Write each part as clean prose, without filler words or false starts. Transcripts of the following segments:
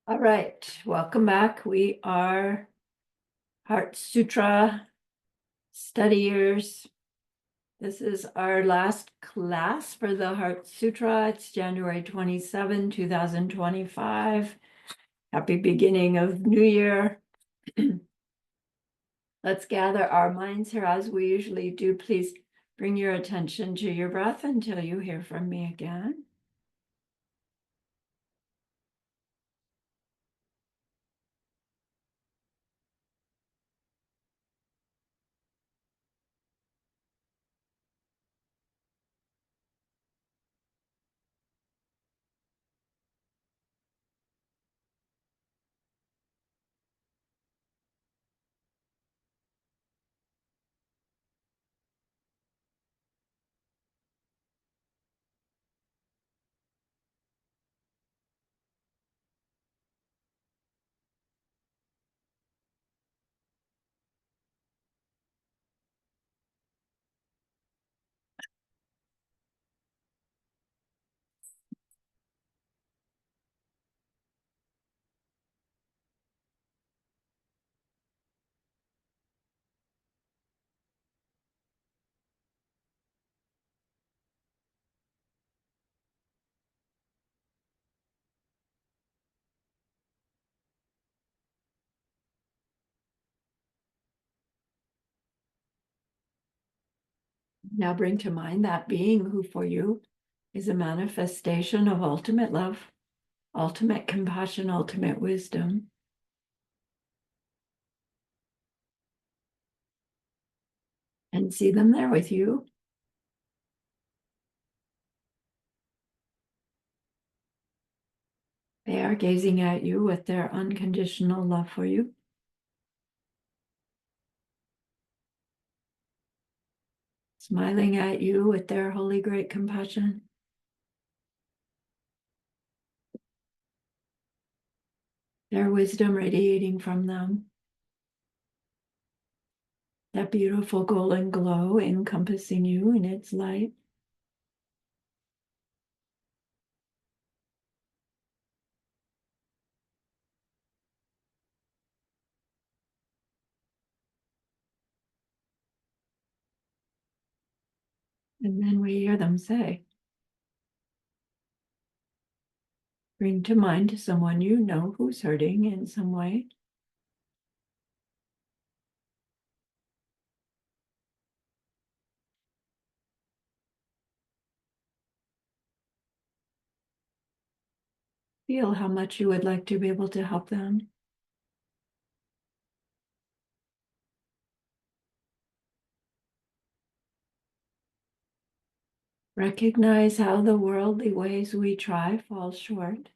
All right, welcome back. We are Heart Sutra studiers. This is our last class for the Heart Sutra. It's January 27, 2025. Happy beginning of New Year. Let's gather our minds here as we usually do. Please bring your attention to your breath until you hear from me again. Now bring to mind that being who for you is a manifestation of ultimate love, ultimate compassion, ultimate wisdom. And see them there with you. They are gazing at you with their unconditional love for you. Smiling at you with their holy great compassion. Their wisdom radiating from them. That beautiful golden glow encompassing you in its light. And then we hear them say, bring to mind someone you know who's hurting in some way. Feel how much you would like to be able to help them. Recognize how the worldly ways we try fall short.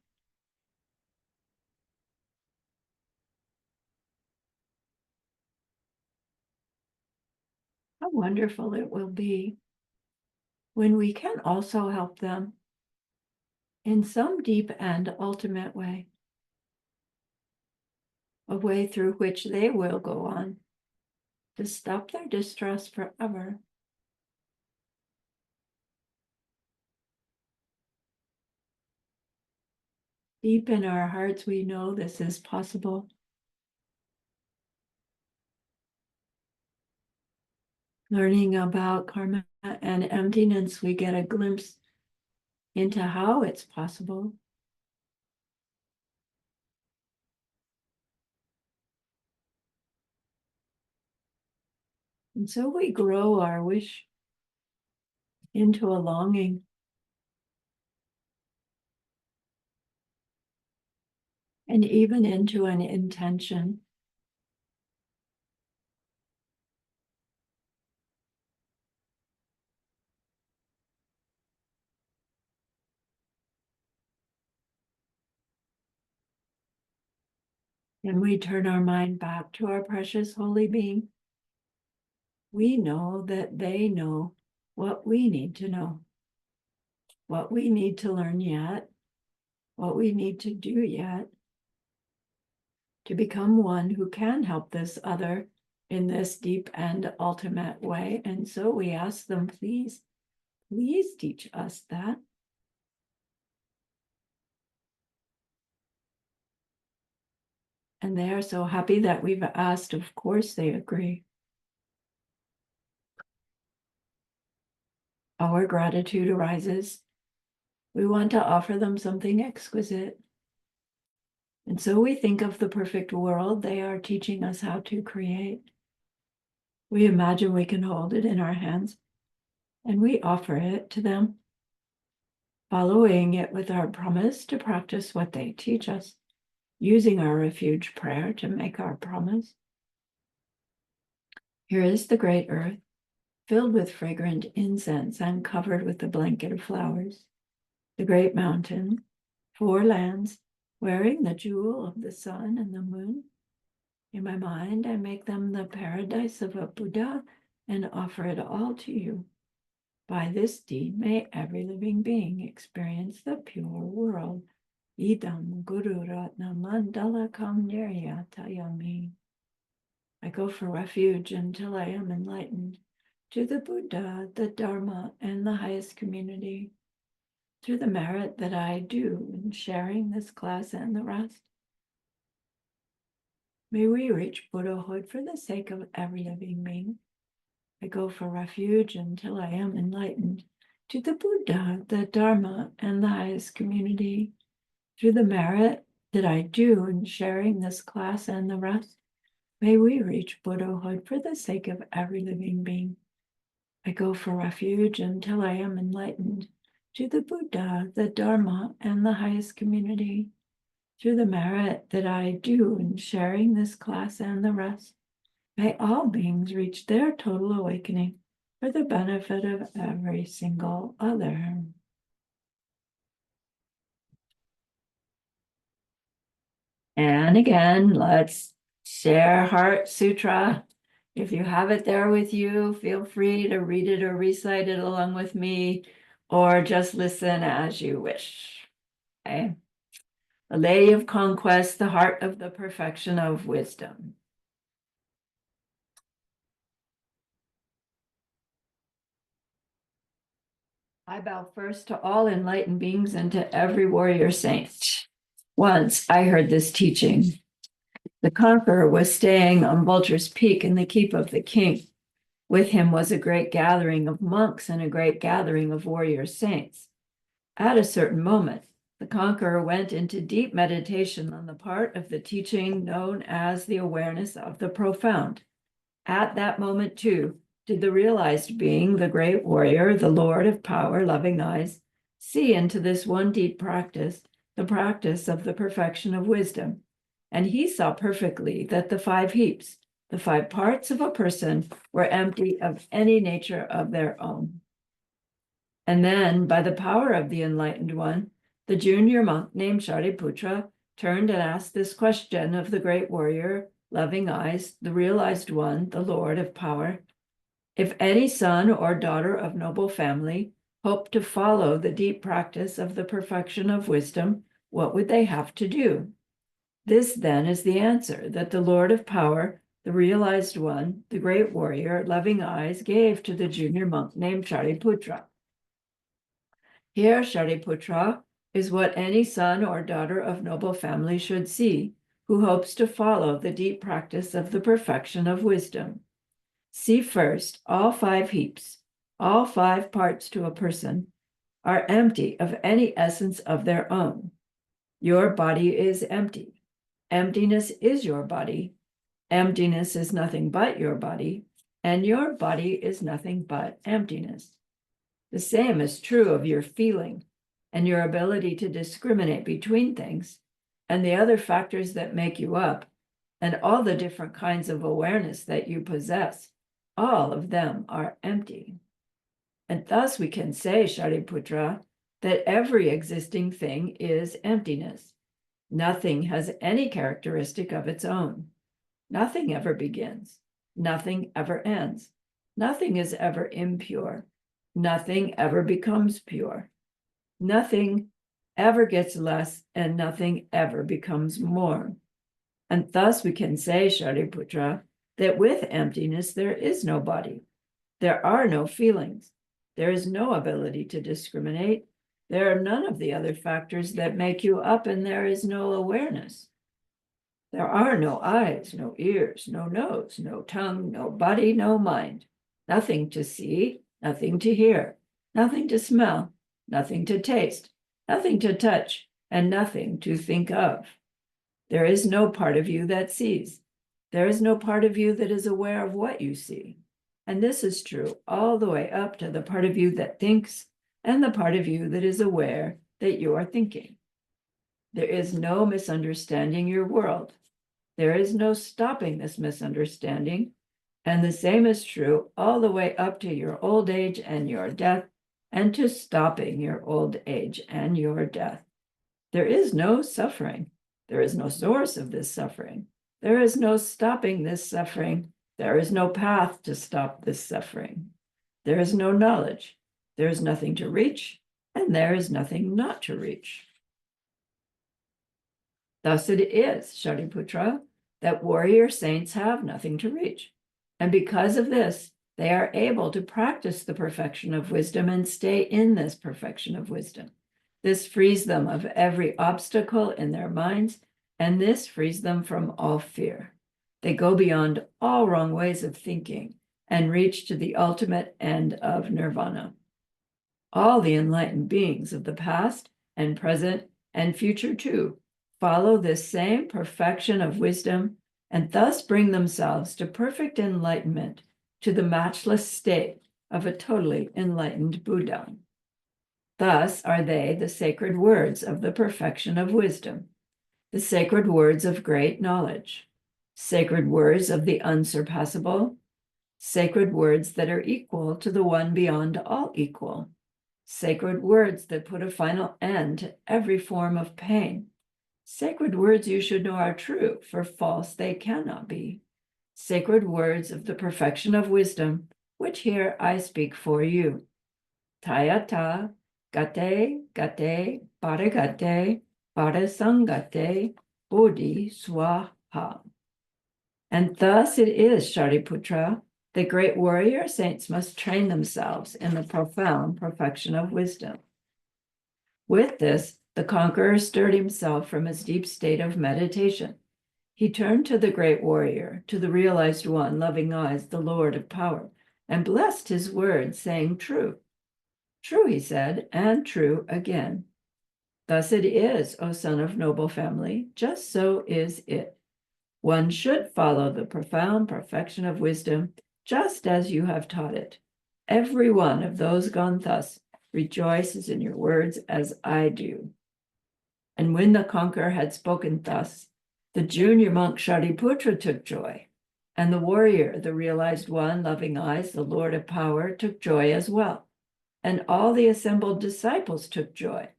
How wonderful it will be when we can also help them in some deep and ultimate way, a way through which they will go on to stop their distress forever. Deep in our hearts, we know this is possible. Learning about karma and emptiness, we get a glimpse into how it's possible. And so we grow our wish into a longing. And even into an intention. And we turn our mind back to our precious holy being. We know that they know what we need to know, what we need to learn yet, what we need to do yet to become one who can help this other in this deep and ultimate way. And so we ask them, please, please teach us that. And they are so happy that we've asked. Of course they agree. Our gratitude arises. We want to offer them something exquisite. And so we think of the perfect world they are teaching us how to create. We imagine we can hold it in our hands, and we offer it to them, following it with our promise to practice what they teach us, using our refuge prayer to make our promise. Here is the great earth, filled with fragrant incense and covered with a blanket of flowers. The great mountain, 4 lands, wearing the jewel of the sun and the moon. In my mind, I make them the paradise of a Buddha and offer it all to you. By this deed, may every living being experience the pure world. Idam Guru Ratna Mandala Kamniryatayami. I go for refuge until I am enlightened to the Buddha, the Dharma, and the highest community. Through the merit that I do in sharing this class and the rest, may we reach Buddhahood for the sake of every living being. I go for refuge until I am enlightened to the Buddha, the Dharma, and the highest community. Through the merit that I do in sharing this class and the rest, may we reach Buddhahood for the sake of every living being. I go for refuge until I am enlightened to the Buddha, the Dharma, and the highest community. Through the merit that I do in sharing this class and the rest, may all beings reach their total awakening for the benefit of every single other. And again, let's share Heart Sutra. If you have it there with you, feel free to read it or recite it along with me, or just listen as you wish. Okay. The Lady of Conquest, the heart of the perfection of wisdom. I bow first to all enlightened beings and to every warrior saint. Once I heard this teaching. The conqueror was staying on Vulture's Peak in the keep of the king. With him was a great gathering of monks and a great gathering of warrior saints. At a certain moment, the conqueror went into deep meditation on the part of the teaching known as the awareness of the profound. At that moment, too, did the realized being, the great warrior, the Lord of power, loving eyes, see into this one deep practice, the practice of the perfection of wisdom. And he saw perfectly that the 5 heaps, the 5 parts of a person, were empty of any nature of their own. And then, by the power of the enlightened one, the junior monk named Shariputra turned and asked this question of the great warrior, loving eyes, the realized one, the Lord of power. If any son or daughter of noble family hoped to follow the deep practice of the perfection of wisdom, what would they have to do? This, then, is the answer that the Lord of power, the realized one, the great warrior, loving eyes, gave to the junior monk named Shariputra. Here, Shariputra, is what any son or daughter of noble family should see, who hopes to follow the deep practice of the perfection of wisdom. See first, all 5 heaps, all 5 parts to a person, are empty of any essence of their own. Your body is empty. Emptiness is your body. Emptiness is nothing but your body, and your body is nothing but emptiness. The same is true of your feeling and your ability to discriminate between things and the other factors that make you up, and all the different kinds of awareness that you possess. All of them are empty. And thus we can say, Shariputra, that every existing thing is emptiness. Nothing has any characteristic of its own. Nothing ever begins. Nothing ever ends. Nothing is ever impure. Nothing ever becomes pure. Nothing ever gets less, and nothing ever becomes more. And thus we can say, Shariputra, that with emptiness there is no body. There are no feelings. There is no ability to discriminate. There are none of the other factors that make you up, and there is no awareness. There are no eyes, no ears, no nose, no tongue, no body, no mind. Nothing to see, nothing to hear, nothing to smell, nothing to taste, nothing to touch, and nothing to think of. There is no part of you that sees. There is no part of you that is aware of what you see. And this is true all the way up to the part of you that thinks and the part of you that is aware that you are thinking. There is no misunderstanding your world. There is no stopping this misunderstanding. And the same is true all the way up to your old age and your death, and to stopping your old age and your death. There is no suffering. There is no source of this suffering. There is no stopping this suffering. There is no path to stop this suffering. There is no knowledge. There is nothing to reach, and there is nothing not to reach. Thus it is, Shariputra, that warrior saints have nothing to reach. And because of this, they are able to practice the perfection of wisdom and stay in this perfection of wisdom. This frees them of every obstacle in their minds, and this frees them from all fear. They go beyond all wrong ways of thinking and reach to the ultimate end of nirvana. All the enlightened beings of the past and present and future too follow this same perfection of wisdom and thus bring themselves to perfect enlightenment, to the matchless state of a totally enlightened Buddha. Thus are they the sacred words of the perfection of wisdom, the sacred words of great knowledge, sacred words of the unsurpassable, sacred words that are equal to the one beyond all equal, sacred words that put a final end to every form of pain. Sacred words you should know are true, for false they cannot be. Sacred words of the perfection of wisdom, which here I speak for you. Tayata, gate, gate, paragate, parasangate, bodhi swaha. And thus it is, Shariputra, the great warrior saints must train themselves in the profound perfection of wisdom. With this, the conqueror stirred himself from his deep state of meditation. He turned to the great warrior, to the realized one, loving eyes, the Lord of power, and blessed his words, saying, "True, true," he said, and true again. Thus it is, O son of noble family, just so is it. One should follow the profound perfection of wisdom, just as you have taught it. Every one of those gone thus rejoices in your words as I do. And when the conqueror had spoken thus, the junior monk Shariputra took joy, and the warrior, the realized one, loving eyes, the Lord of power, took joy as well. And all the assembled disciples took joy,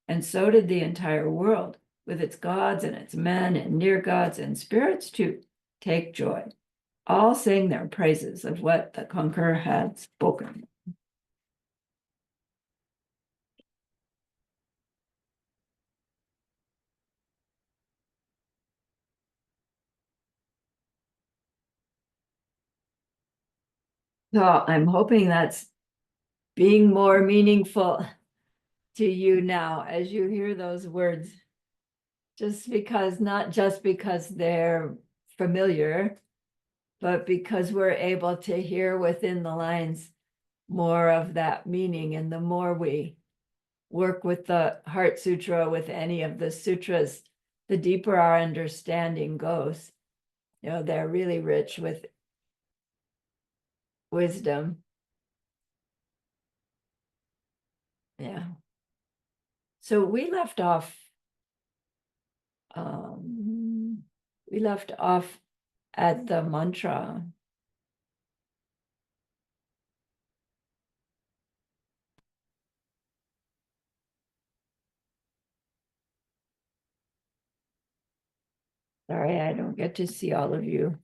and so did the entire world, with its gods and its men and near gods and spirits too, take joy. All sang their praises of what the conqueror had spoken. So I'm hoping that's being more meaningful to you now as you hear those words, not just because they're familiar, but because we're able to hear within the lines more of that meaning. And the more we work with the Heart Sutra, with any of the sutras, the deeper our understanding goes. They're really rich with wisdom. Yeah. So we left off at the mantra. Sorry, I don't get to see all of you.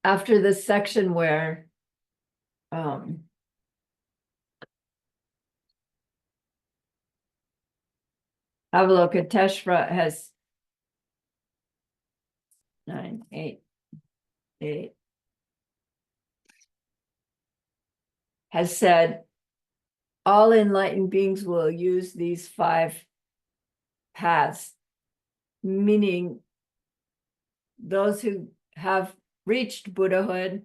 After the section where Avalokiteshvara has 9, 8, has said all enlightened beings will use these 5 paths, meaning those who have reached Buddhahood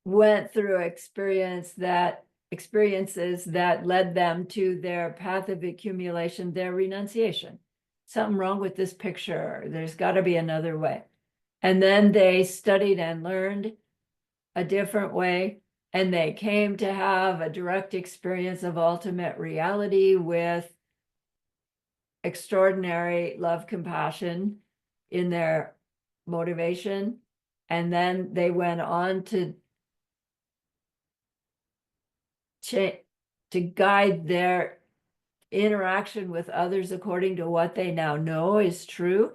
went through experiences that led them to their path of accumulation, their renunciation. Something wrong with this picture. There's got to be another way. And then they studied and learned a different way, and they came to have a direct experience of ultimate reality with extraordinary love, compassion in their motivation. And then they went on to guide their interaction with others according to what they now know is true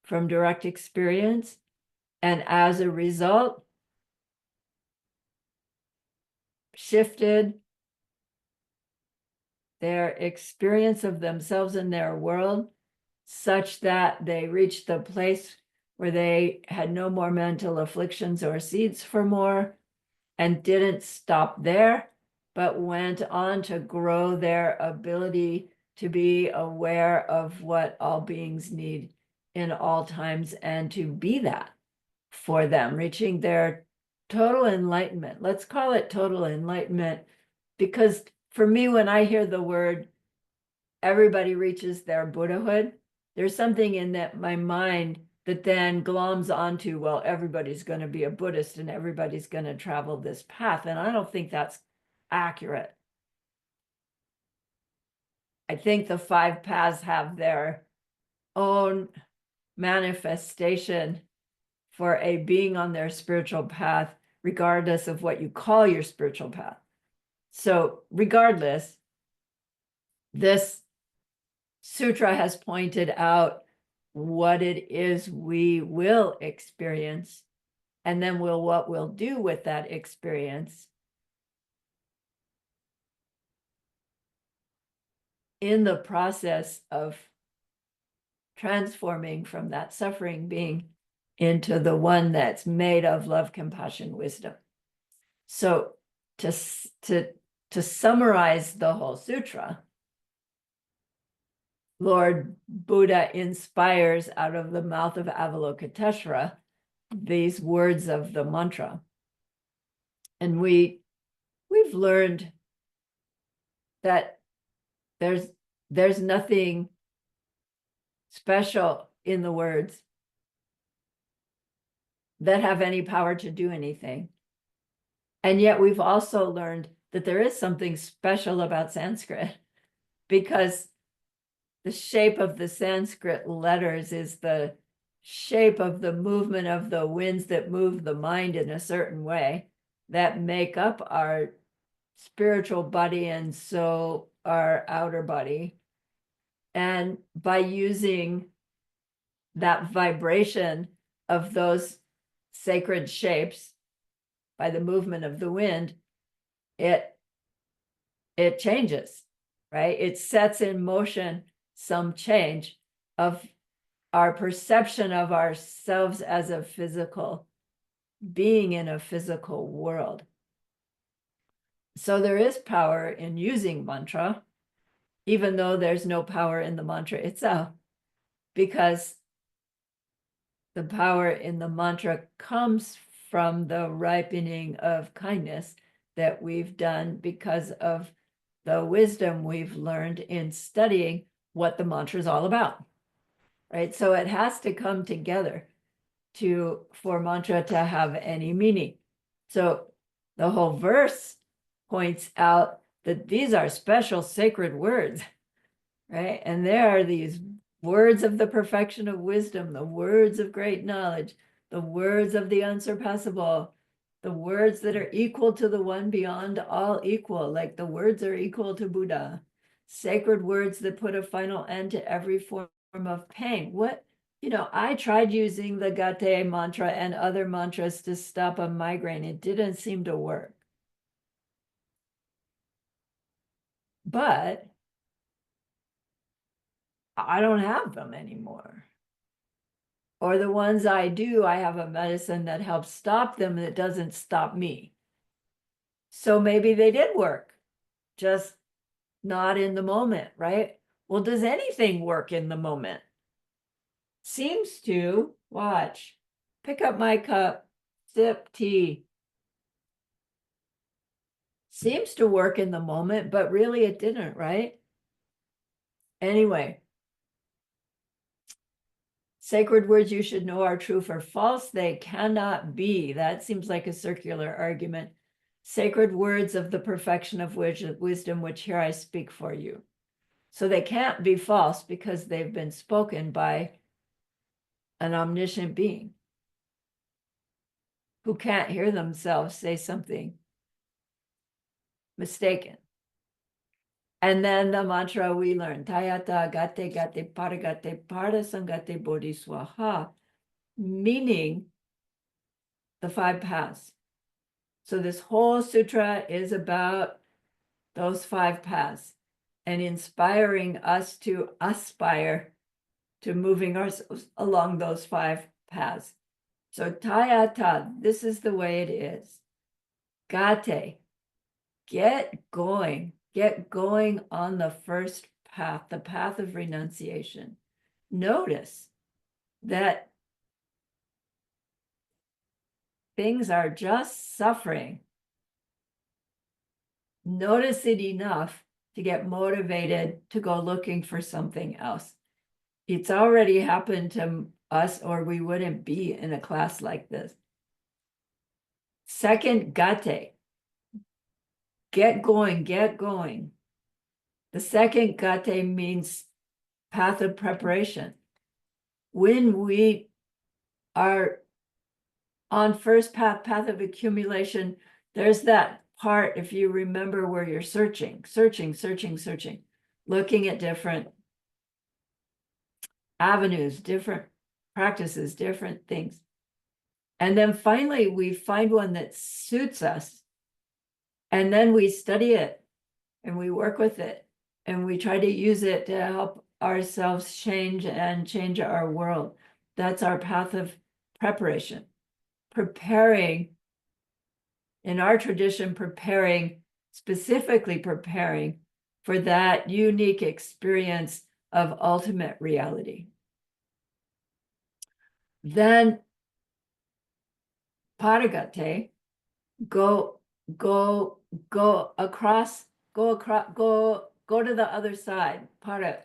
from direct experience. And as a result, shifted their experience of themselves and their world such that they reached the place where they had no more mental afflictions or seeds for more, and didn't stop there, but went on to grow their ability to be aware of what all beings need in all times and to be that for them, reaching their total enlightenment. Let's call it total enlightenment, because for me, when I hear the word everybody reaches their Buddhahood, there's something in that my mind that then gloms onto, well, everybody's going to be a Buddhist and everybody's going to travel this path. And I don't think that's accurate. I think the 5 paths have their own manifestation for a being on their spiritual path, regardless of what you call your spiritual path. So regardless, this sutra has pointed out what it is we will experience, and then what we'll do with that experience in the process of transforming from that suffering being into the one that's made of love, compassion, wisdom. So to summarize the whole sutra, Lord Buddha inspires out of the mouth of Avalokiteshvara these words of the mantra. And we've learned that there's nothing special in the words that have any power to do anything. And yet we've also learned that there is something special about Sanskrit, because the shape of the Sanskrit letters is the shape of the movement of the winds that move the mind in a certain way that make up our spiritual body and so our outer body. And by using that vibration of those sacred shapes by the movement of the wind, it changes, right? It sets in motion some change of our perception of ourselves as a physical being in a physical world. So there is power in using mantra, even though there's no power in the mantra itself, because the power in the mantra comes from the ripening of kindness that we've done because of the wisdom we've learned in studying what the mantra is all about, right? So it has to come together for mantra to have any meaning. So the whole verse points out that these are special sacred words, right? And there are these words of the perfection of wisdom, the words of great knowledge, the words of the unsurpassable, the words that are equal to the one beyond all equal, like the words are equal to Buddha, sacred words that put a final end to every form of pain. I tried using the Gate mantra and other mantras to stop a migraine. It didn't seem to work. But I don't have them anymore. or the ones I do, I have a medicine that helps stop them that doesn't stop me. So maybe they did work, just not in the moment, right? Well, does anything work in the moment? Seems to. Watch. Pick up my cup, sip tea. Seems to work in the moment, but really it didn't, right? Anyway, sacred words you should know are true for false, they cannot be. That seems like a circular argument. Sacred words of the perfection of wisdom, which here I speak for you. So they can't be false because they've been spoken by an omniscient being who can't hear themselves say something mistaken. And then the mantra we learn, Tayata Gate Gate Paragate Parasangate Bodhiswaha, meaning the 5 paths. So this whole sutra is about those 5 paths and inspiring us to aspire to moving ourselves along those 5 paths. So Tayata, this is the way it is. Gate, get going on the first path, the path of renunciation. Notice that things are just suffering. Notice it enough to get motivated to go looking for something else. It's already happened to us, or we wouldn't be in a class like this. Second, gate. Get going. The second gate means path of preparation. When we are on first path of accumulation, there's that part, if you remember, where you're searching, looking at different avenues, different practices, different things. And then finally, we find one that suits us. And then we study it and we work with it and we try to use it to help ourselves change and change our world. That's our path of preparation. Preparing, in our tradition, specifically preparing for that unique experience of ultimate reality. Then paragate, go across, go to the other side. Para.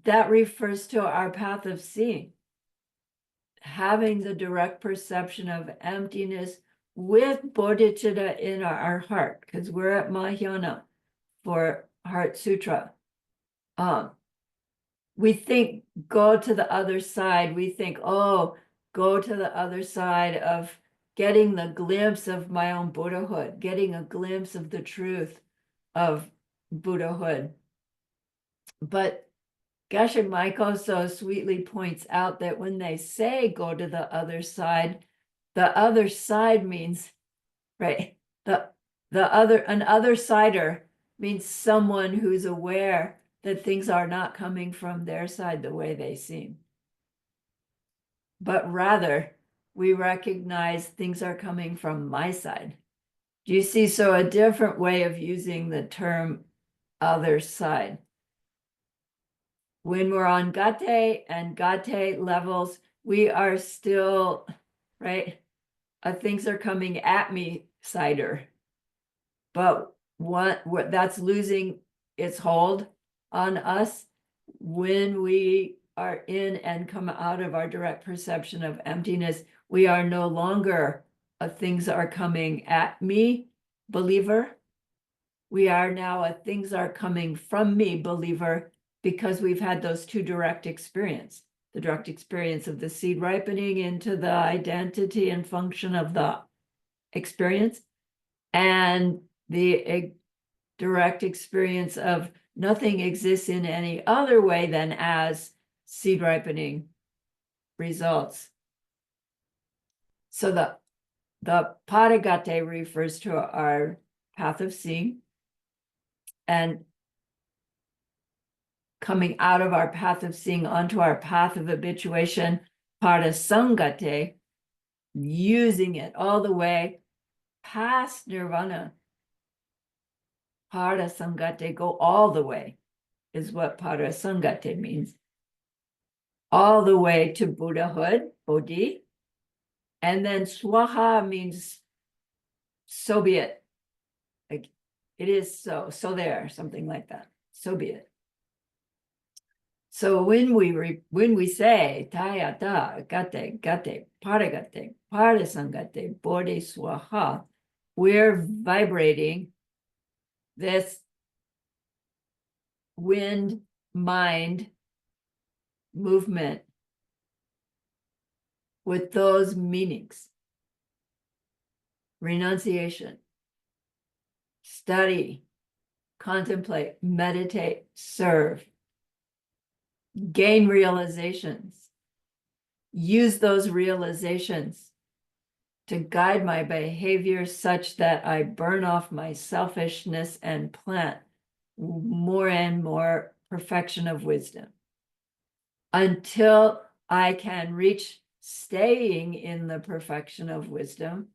That refers to our path of seeing, having the direct perception of emptiness with bodhicitta in our heart, because we're at Mahayana for Heart Sutra. We think go to the other side. We think, oh, go to the other side of getting the glimpse of my own Buddhahood, getting a glimpse of the truth of Buddhahood. But Geshe Michael so sweetly points out that when they say go to the other side means, right, an other sider means someone who's aware that things are not coming from their side the way they seem. But rather, we recognize things are coming from my side. Do you see? So a different way of using the term other side. When we're on gate and gate levels, we are still, right? Things are coming at me sider. But what that's losing its hold on us when we are in and come out of our direct perception of emptiness. We are no longer things are coming at me, believer. We are now a things are coming from me, believer, because we've had those two direct experience, the direct experience of the seed ripening into the identity and function of the experience, and the direct experience of nothing exists in any other way than as seed ripening results. So the paragate refers to our path of seeing, and coming out of our path of seeing onto our path of habituation, parasangate, using it all the way past nirvana. Parasangate, go all the way, is what parasangate means. All the way to Buddhahood, Bodhi. And then swaha means so be it. Like it is so there, something like that. So be it. So when we say tayata, gate, paragate, parasangate, bodhi swaha, we're vibrating this wind mind movement with those meanings. Renunciation, study, contemplate, meditate, serve, gain realizations, use those realizations to guide my behavior such that I burn off my selfishness and plant more and more perfection of wisdom until I can reach staying in the perfection of wisdom,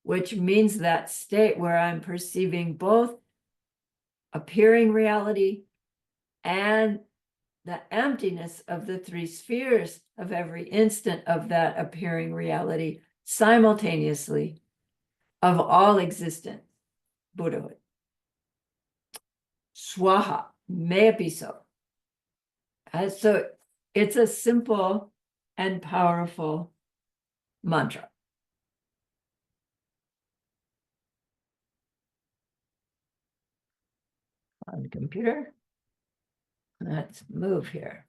which means that state where I'm perceiving both appearing reality and the emptiness of the three spheres of every instant of that appearing reality simultaneously of all existence, Buddhahood. Swaha, may it be so. And so it's a simple and powerful mantra. On the computer, let's move here.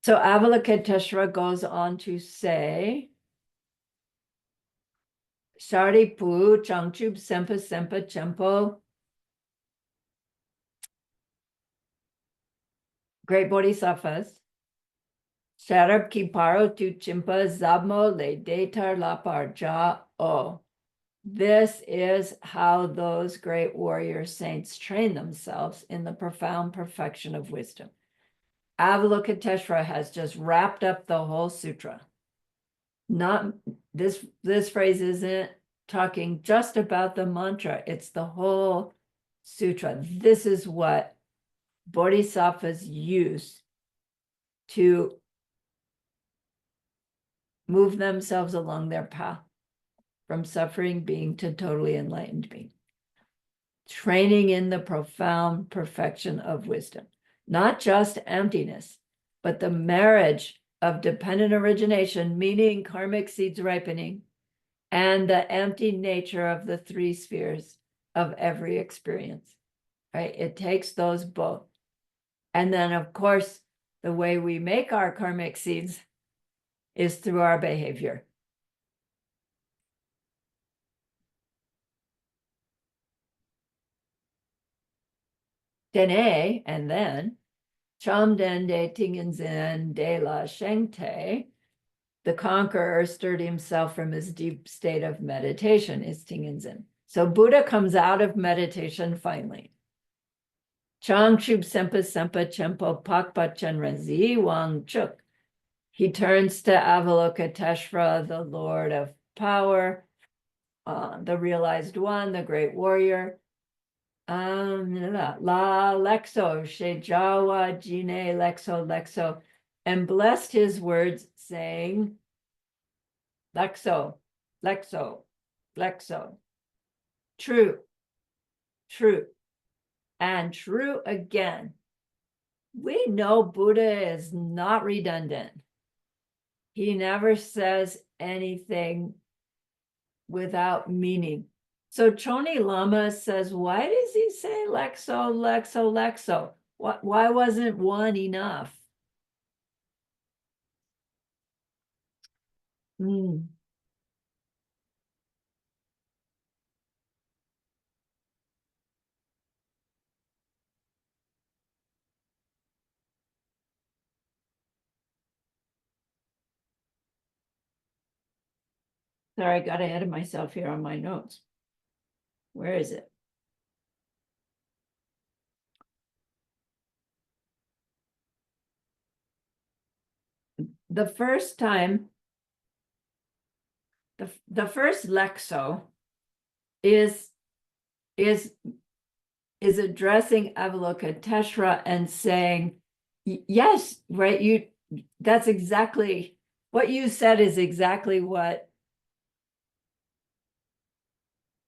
So Avalokiteshvara goes on to say, Sharipu Changchub Sempa Sempa Chempo, great bodhisattvas, Sharab Kiparo Tu Chimpa Zabmo Le Detar Lapar Ja O. This is how those great warrior saints train themselves in the profound perfection of wisdom. Avalokiteshvara has just wrapped up the whole sutra. Not this phrase isn't talking just about the mantra, it's the whole sutra. This is what bodhisattvas use to move themselves along their path from suffering being to totally enlightened being. Training in the profound perfection of wisdom, not just emptiness, but the marriage of dependent origination, meaning karmic seeds ripening, and the empty nature of the three spheres of every experience, right? It takes those both. And then, of course, the way we make our karmic seeds is through our behavior. Dene, and then, Cham den de Tingenzen de la Shengte, the conqueror stirred himself from his deep state of meditation, is Tingenzen. So Buddha comes out of meditation finally. Chang Chub Sempa Sempa Chempo Pakpa Chenrenzi Wang Chuk. He turns to Avalokiteshvara, the Lord of Power, the realized one, the great warrior. La Lexo, Shejawa Jine Lexo Lexo, and blessed his words, saying, Lexo, Lexo, Lexo. True, true, and true again. We know Buddha is not redundant. He never says anything without meaning. So Choni Lama says, why does he say Lexo, Lexo, Lexo? Why wasn't one enough? Sorry, I got ahead of myself here on my notes. Where is it? the first time, the first lexo is is addressing Avalokiteshvara and saying, yes, right, that's exactly what you said is exactly what,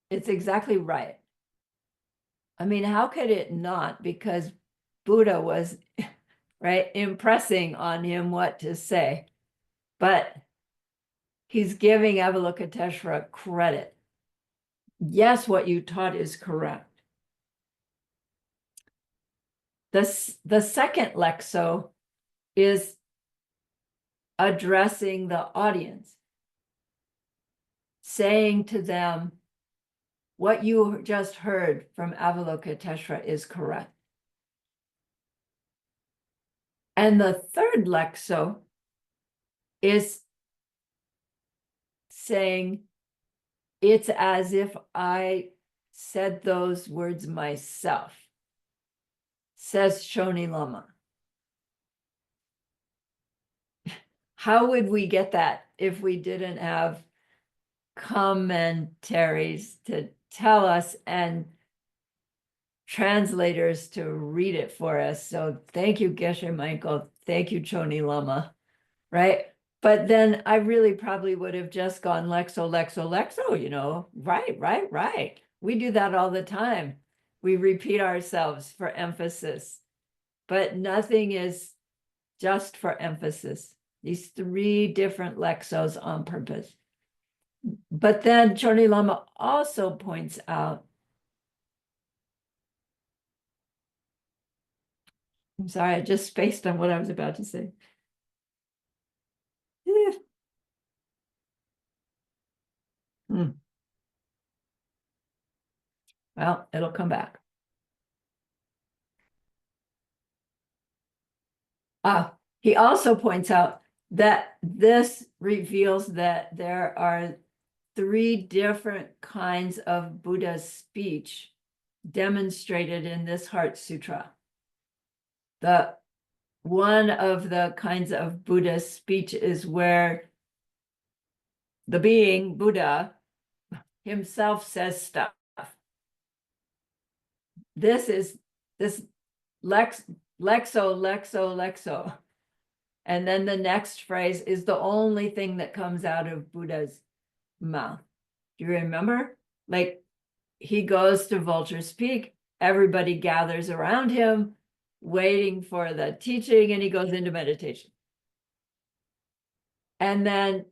it's exactly right. I mean, how could it not? Because Buddha was, right, impressing on him what to say. But he's giving Avalokiteshvara credit. Yes, what you taught is correct. The second lexo is addressing the audience, saying to them, what you just heard from Avalokiteshvara is correct. And the third lexo is saying, it's as if I said those words myself, says Shoni Lama. How would we get that if we didn't have commentaries to tell us and translators to read it for us? So thank you, Geshe Michael. Thank you, Choni Lama. Right? But then I really probably would have just gone Lexo, Lexo, Lexo, right. We do that all the time. We repeat ourselves for emphasis, but nothing is just for emphasis. These three different Lexos on purpose. But then Choni Lama also points out, I'm sorry, I just spaced on what I was about to say. Hmm. Well, it'll come back. He also points out that this reveals that there are three different kinds of Buddha's speech demonstrated in this Heart Sutra. The one of the kinds of Buddha's speech is where the being, Buddha, himself says stuff. This is this lexo, lexo. And then the next phrase is the only thing that comes out of Buddha's mouth. Do you remember? Like, he goes to Vulture's Peak, everybody gathers around him, waiting for the teaching, and he goes into meditation. And then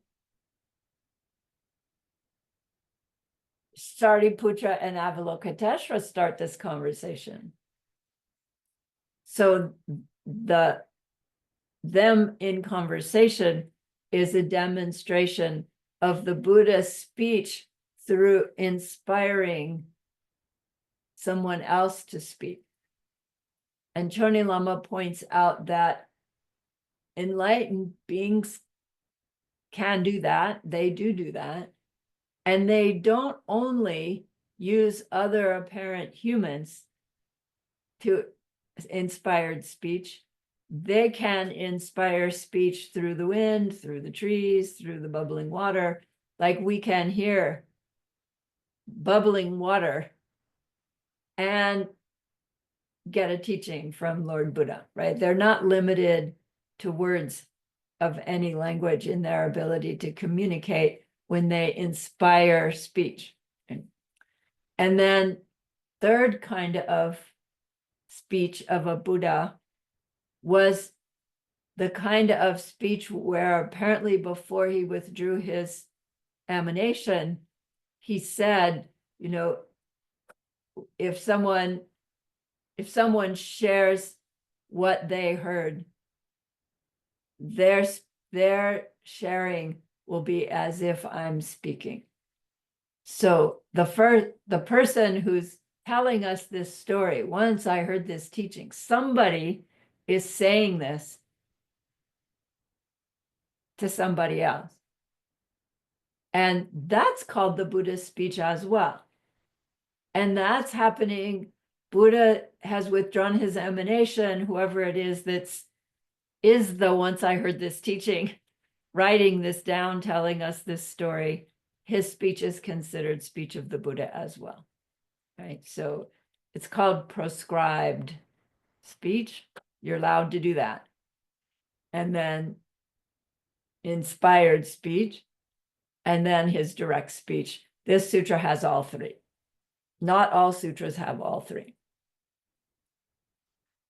Sariputra and Avalokiteshvara start this conversation. So them in conversation is a demonstration of the Buddha's speech through inspiring someone else to speak. And Choni Lama points out that enlightened beings can do that. They do that. And they don't only use other apparent humans to inspired speech. They can inspire speech through the wind, through the trees, through the bubbling water. Like we can hear bubbling water and get a teaching from Lord Buddha, right? They're not limited to words of any language in their ability to communicate when they inspire speech. And then third kind of speech of a Buddha was the kind of speech where apparently before he withdrew his emanation, he said, you know, if someone shares what they heard, their sharing will be as if I'm speaking. So the person who's telling us this story, once I heard this teaching, somebody is saying this to somebody else. And that's called the Buddha's speech as well. And that's happening. Buddha has withdrawn his emanation, whoever it is is the once I heard this teaching, writing this down, telling us this story, his speech is considered speech of the Buddha as well, right? So it's called proscribed speech. You're allowed to do that. And then inspired speech, and then his direct speech. This sutra has all three. Not all sutras have all three.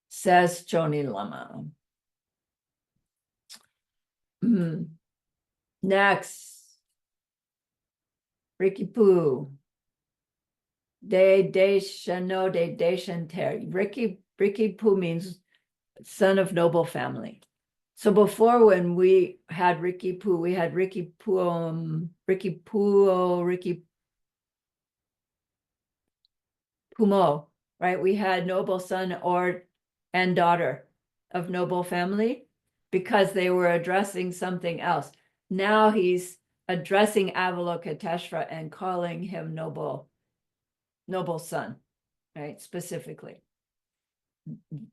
Says Choni Lama. Next, Rikipu. De Deshano de Deshanter. Rikipu means son of noble family. So before, when we had Rikipu, we had Rikipuo, Rikipumo, right? We had noble son and daughter of noble family because they were addressing something else. Now he's addressing Avalokiteshvara and calling him noble son, right? Specifically.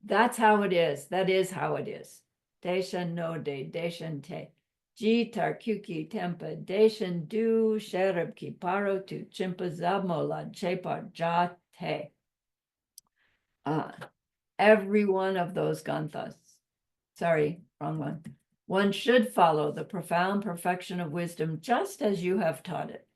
That's how it is. That is how it is. Deshan no de, deshan te. Jitar kuki tempa, deshan du sherab ki paro tu chimpa zabmola chepar ja te. Every one of those ganthas. Sorry, wrong one. One should follow the profound perfection of wisdom just as you have taught it.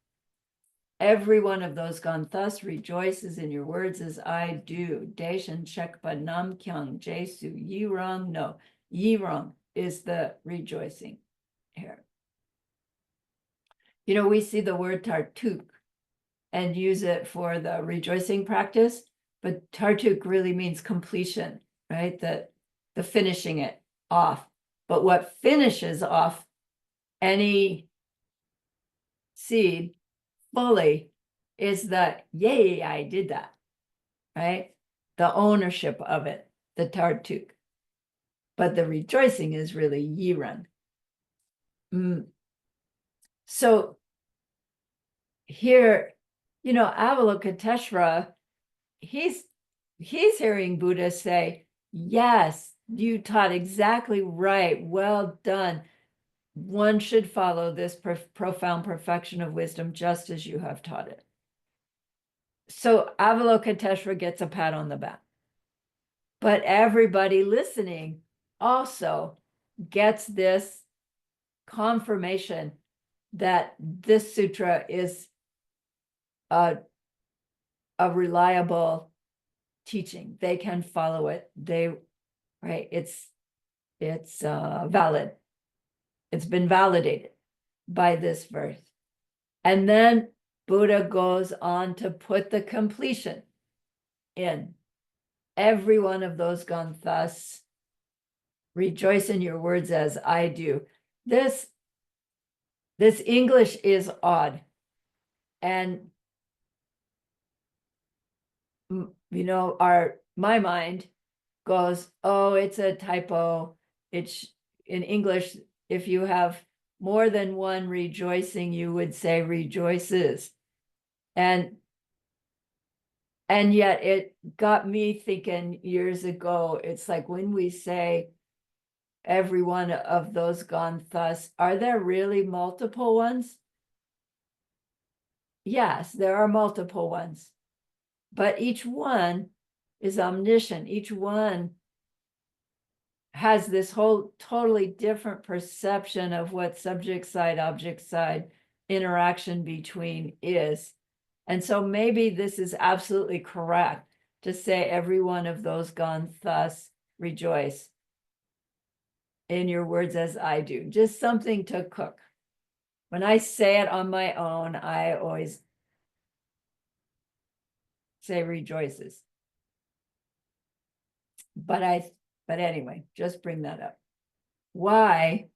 Every one of those ganthas rejoices in your words as I do. Deshan Shekpa Nam Kyang Jesu Yirang. No, Yirang is the rejoicing here. You know, we see the word tartuk and use it for the rejoicing practice, but tartuk really means completion, right? The finishing it off. But what finishes off any seed fully is the, yay, I did that, right? The ownership of it, the tartuk. But the rejoicing is really yiran. So here, you know, Avalokiteshvara, he's hearing Buddha say, yes, you taught exactly right. Well done. One should follow this profound perfection of wisdom just as you have taught it. So Avalokiteshvara gets a pat on the back. But everybody listening also gets this confirmation that this sutra is a reliable teaching. They can follow it. It's valid. It's been validated by this verse. And then Buddha goes on to put the completion in. Every one of those ganthas, rejoice in your words as I do. This English is odd. And, you know, my mind goes, oh, it's a typo. It's in English, if you have more than one rejoicing, you would say rejoices. And yet it got me thinking years ago, it's like when we say every one of those ganthas, are there really multiple ones? Yes, there are multiple ones, but each one is omniscient. Each one has this whole totally different perception of what subject side, object side interaction between is. And so maybe this is absolutely correct to say every one of those ganthas rejoice in your words as I do. Just something to cook. When I say it on my own, I always say rejoices. But anyway, just bring that up. Why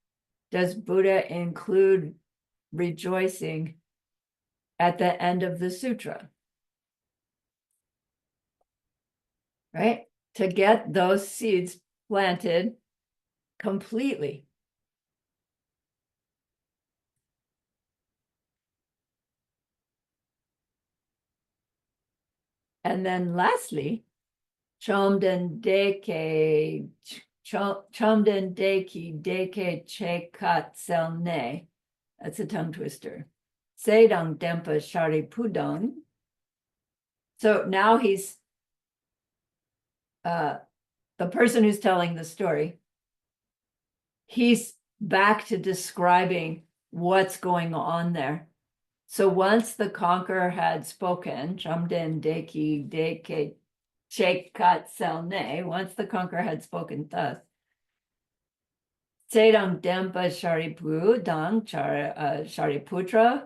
does Buddha include rejoicing at the end of the sutra? Right? To get those seeds planted completely. And then lastly, Chomden Deke Chomden deki deke che kat selne. That's a tongue twister. Sedang dempa shari pudong. So now he's the person who's telling the story. He's back to describing what's going on there. So once the conqueror had spoken, Chamden deki deke chekat selne, once the conqueror had spoken thus, Sedang dempa sharipu dang shariputra,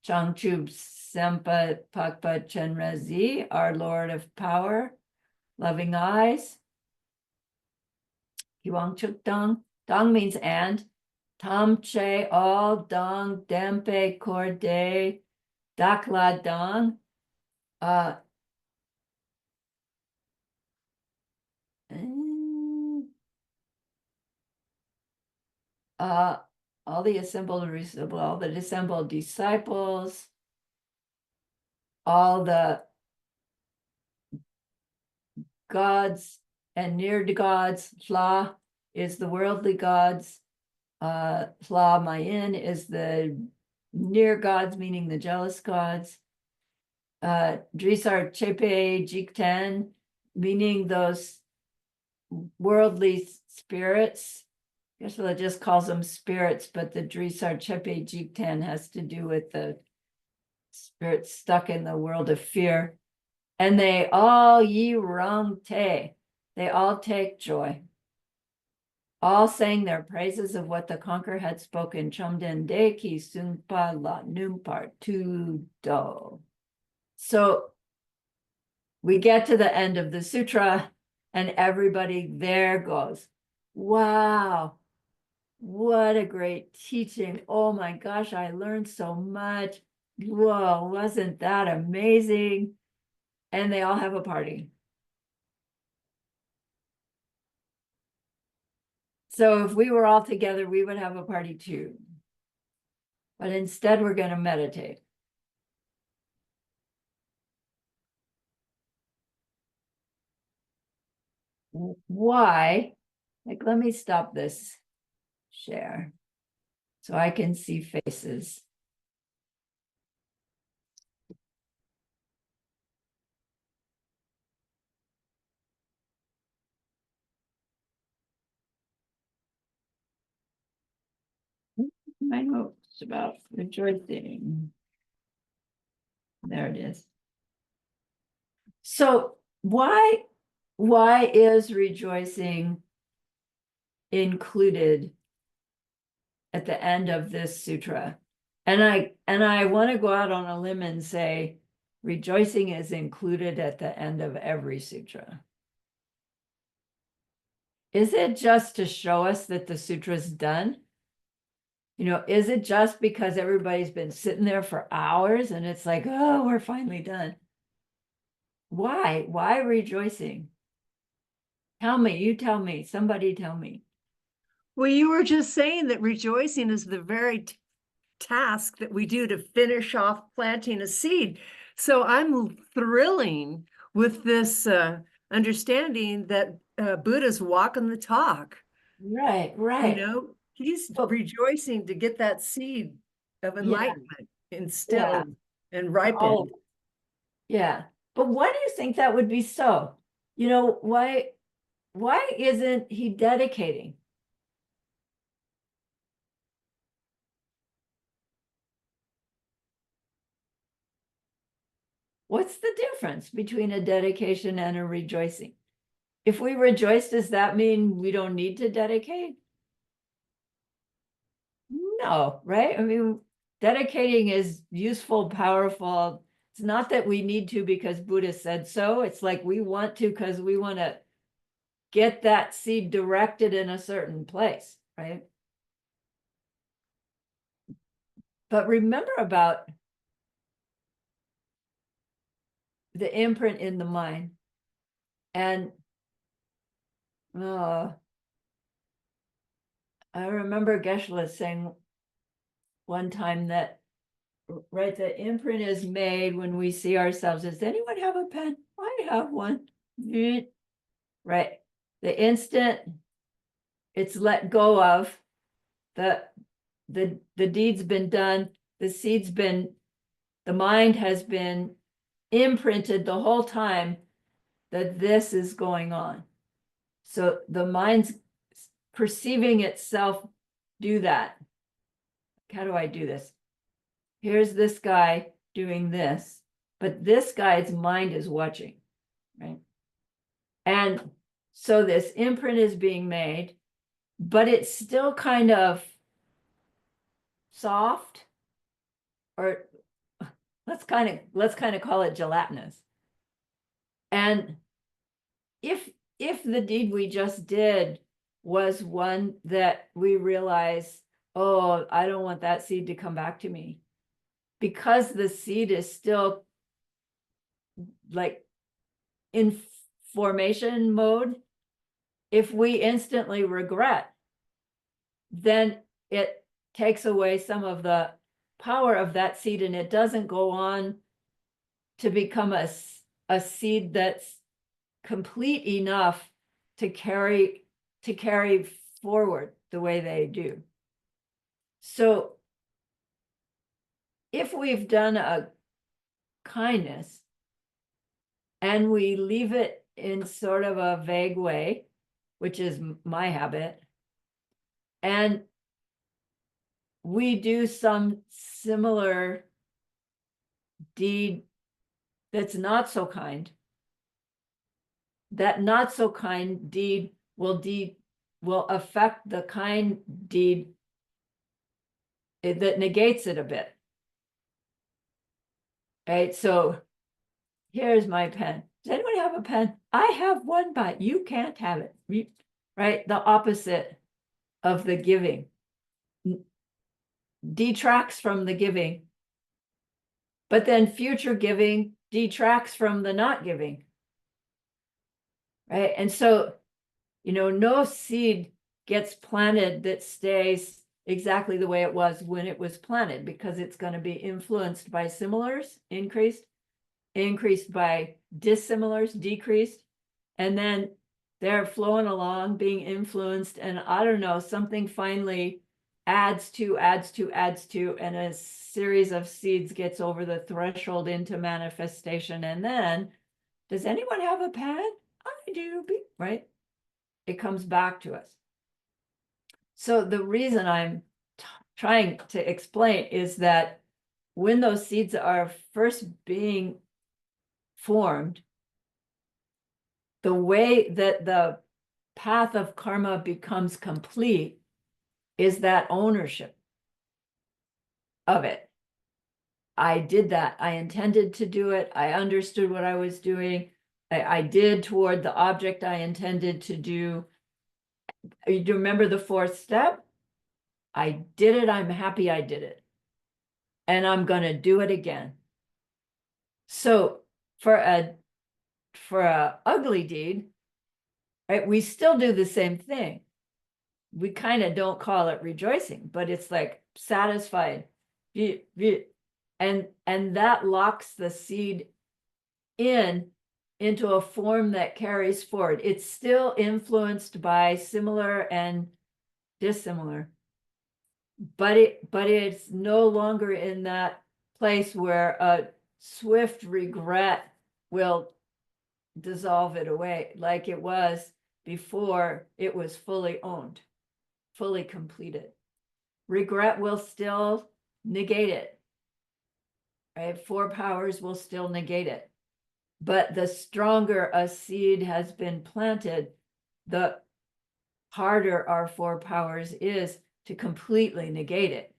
Changchub sempa pakpa chenrezi, our Lord of power, loving eyes. Hiwangchuk dang. Dang means and. Tam che all dang dempe korde dakla dang. All the assembled disciples, all the gods and near to gods. Hla is the worldly gods. Hla Mayin is the near gods, meaning the jealous gods. Drisar Chepe Jikten, meaning those worldly spirits. I guess it just calls them spirits, but the Drisar Chepe Jikten has to do with the spirits stuck in the world of fear. And they all ye rung te, they all take joy. All sang their praises of what the conqueror had spoken. Chomden de ki sungpa la numpar tu do. So we get to the end of the sutra, and everybody there goes, wow, what a great teaching. Oh my gosh, I learned so much. Whoa, wasn't that amazing? And they all have a party. So if we were all together, we would have a party too. But instead, we're going to meditate. Why? Like, let me stop this share so I can see faces. My notes about rejoicing. There it is. So why is rejoicing included at the end of this sutra? And I want to go out on a limb and say rejoicing is included at the end of every sutra. Is it just to show us that the sutra's done? You know, is it just because everybody's been sitting there for hours and it's like, oh, we're finally done? Why? Why rejoicing? Tell me, you tell me, somebody tell me. Well, you were just saying that rejoicing is the very task that we do to finish off planting a seed. So I'm thrilling with this understanding that Buddha's walking the talk. Right, You right. know, he's Well, rejoicing to get that seed of enlightenment instilled and for all ripened. of it. Yeah. But why do you think that would be so? You know, why isn't he dedicating? What's the difference between a dedication and a rejoicing? If we rejoice, does that mean we don't need to dedicate? No, right? I mean, dedicating is useful, powerful. It's not that we need to because Buddha said so. It's like we want to because we want to get that seed directed in a certain place, right? But remember about the imprint in the mind. And I remember Geshe-la saying one time that, right, the imprint is made when we see ourselves. Does anyone have a pen? I have one. Right. the instant it's let go of, the deed's been done, the mind has been imprinted the whole time that this is going on. So the mind's perceiving itself do that. How do I do this? Here's this guy doing this, but this guy's mind is watching, right? And so this imprint is being made, but it's still kind of soft, or let's kind of call it gelatinous. And if the deed we just did was one that we realize, oh, I don't want that seed to come back to me, because the seed is still like in formation mode, if we instantly regret, then it takes away some of the power of that seed, and it doesn't go on to become a seed that's complete enough to carry forward the way they do. So if we've done a kindness and we leave it in sort of a vague way, which is my habit, and we do some similar deed that's not so kind, that not so kind deed will affect the kind deed that negates it a bit. Right, so here's my pen. Does anyone have a pen? I have one, but you can't have it. Right, the opposite of the giving detracts from the giving, but then future giving detracts from the not giving. Right, and so, no seed gets planted that stays exactly the way it was when it was planted, because it's going to be influenced by similars, increased by dissimilars, decreased, and then they're flowing along, being influenced, and I don't know, something finally adds to, and a series of seeds gets over the threshold into manifestation. And then, does anyone have a pen? I do, right? It comes back to us. So the reason I'm trying to explain is that when those seeds are first being formed, the way that the path of karma becomes complete is that ownership of it. I did that. I intended to do it. I understood what I was doing. I did toward the object I intended to do. You remember the fourth step? I did it. I'm happy I did it. And I'm going to do it again. So for a ugly deed, right, we still do the same thing. We kind of don't call it rejoicing, but it's like satisfied. And that locks the seed into a form that carries forward. It's still influenced by similar and dissimilar, but it's no longer in that place where a swift regret will dissolve it away like it was before it was fully owned, fully completed. Regret will still negate it, right? Four powers will still negate it. But the stronger a seed has been planted, the harder our four powers is to completely negate it.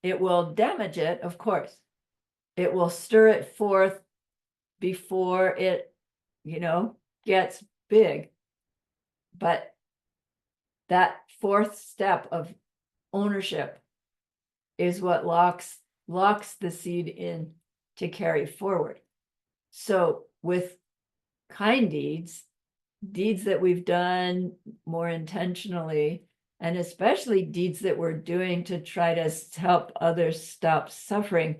It will damage it, of course. It will stir it forth before it, gets big. But that fourth step of ownership is what locks the seed in to carry forward. So with kind deeds that we've done more intentionally, and especially deeds that we're doing to try to help others stop suffering,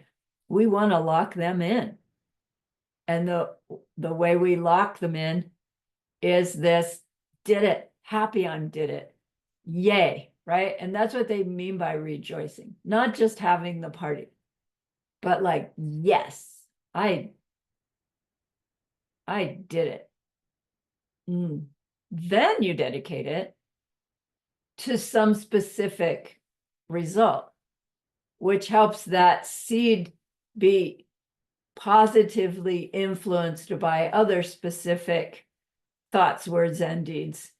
we want to lock them in. And the way we lock them in is this did it, happy I did it, yay, right? And that's what they mean by rejoicing, not just having the party, but like, yes, I did it. Then you dedicate it to some specific result, which helps that seed be positively influenced by other specific thoughts, words, and deeds,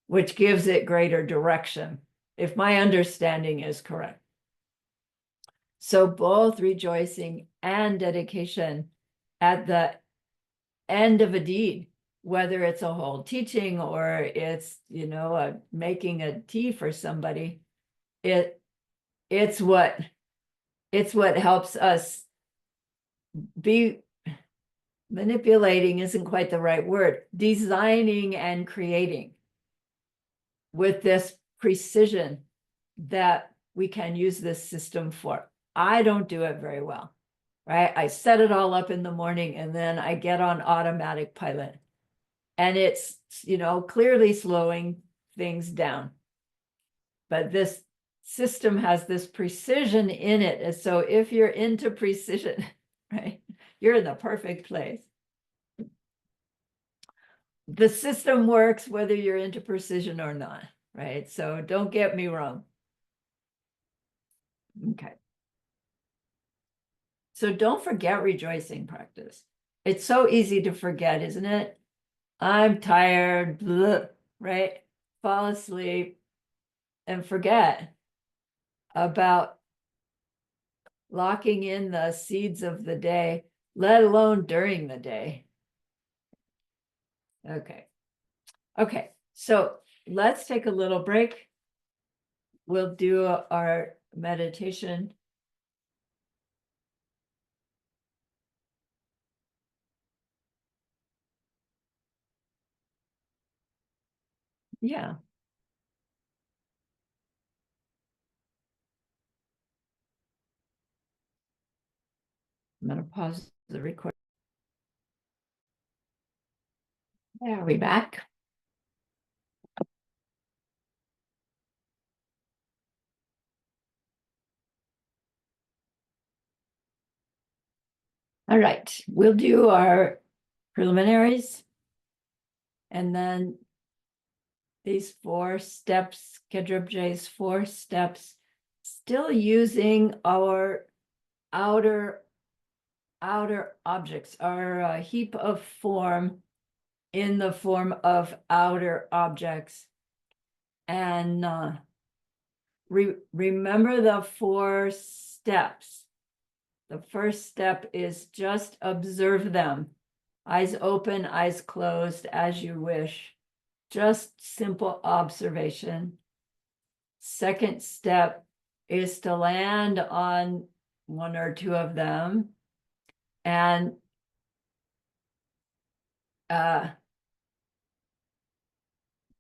which gives it greater direction, if my understanding is correct. So both rejoicing and dedication at the end of a deed, whether it's a whole teaching or it's, making a tea for somebody, it's what helps us be manipulating isn't quite the right word, designing and creating with this precision that we can use this system for. I don't do it very well, right? I set it all up in the morning and then I get on automatic pilot. And it's, clearly slowing things down. But this system has this precision in it. And so if you're into precision, right, you're in the perfect place. The system works whether you're into precision or not, right? So don't get me wrong. Okay. So don't forget rejoicing practice. It's so easy to forget, isn't it? I'm tired, blah, right? Fall asleep and forget about locking in the seeds of the day, let alone during the day. Okay, so let's take a little break. We'll do our meditation. Yeah. I'm going to pause the recording. Are we back? All right, we'll do our preliminaries. And then these 4 steps, Kedrubje's 4 steps, still using our outer objects, our heap of form in the form of outer objects. And remember the 4 steps. The first step is just observe them. Eyes open, eyes closed, as you wish. Just simple observation. Second step is to land on 1 or 2 of them and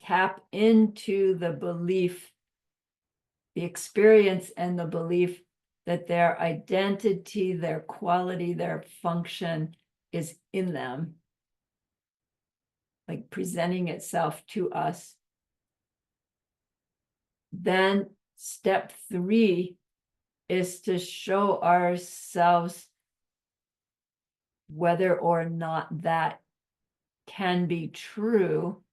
tap into the belief, the experience and the belief that their identity, their quality, their function is in them, like presenting itself to us. Then step 3 is to show ourselves whether or not that can be true,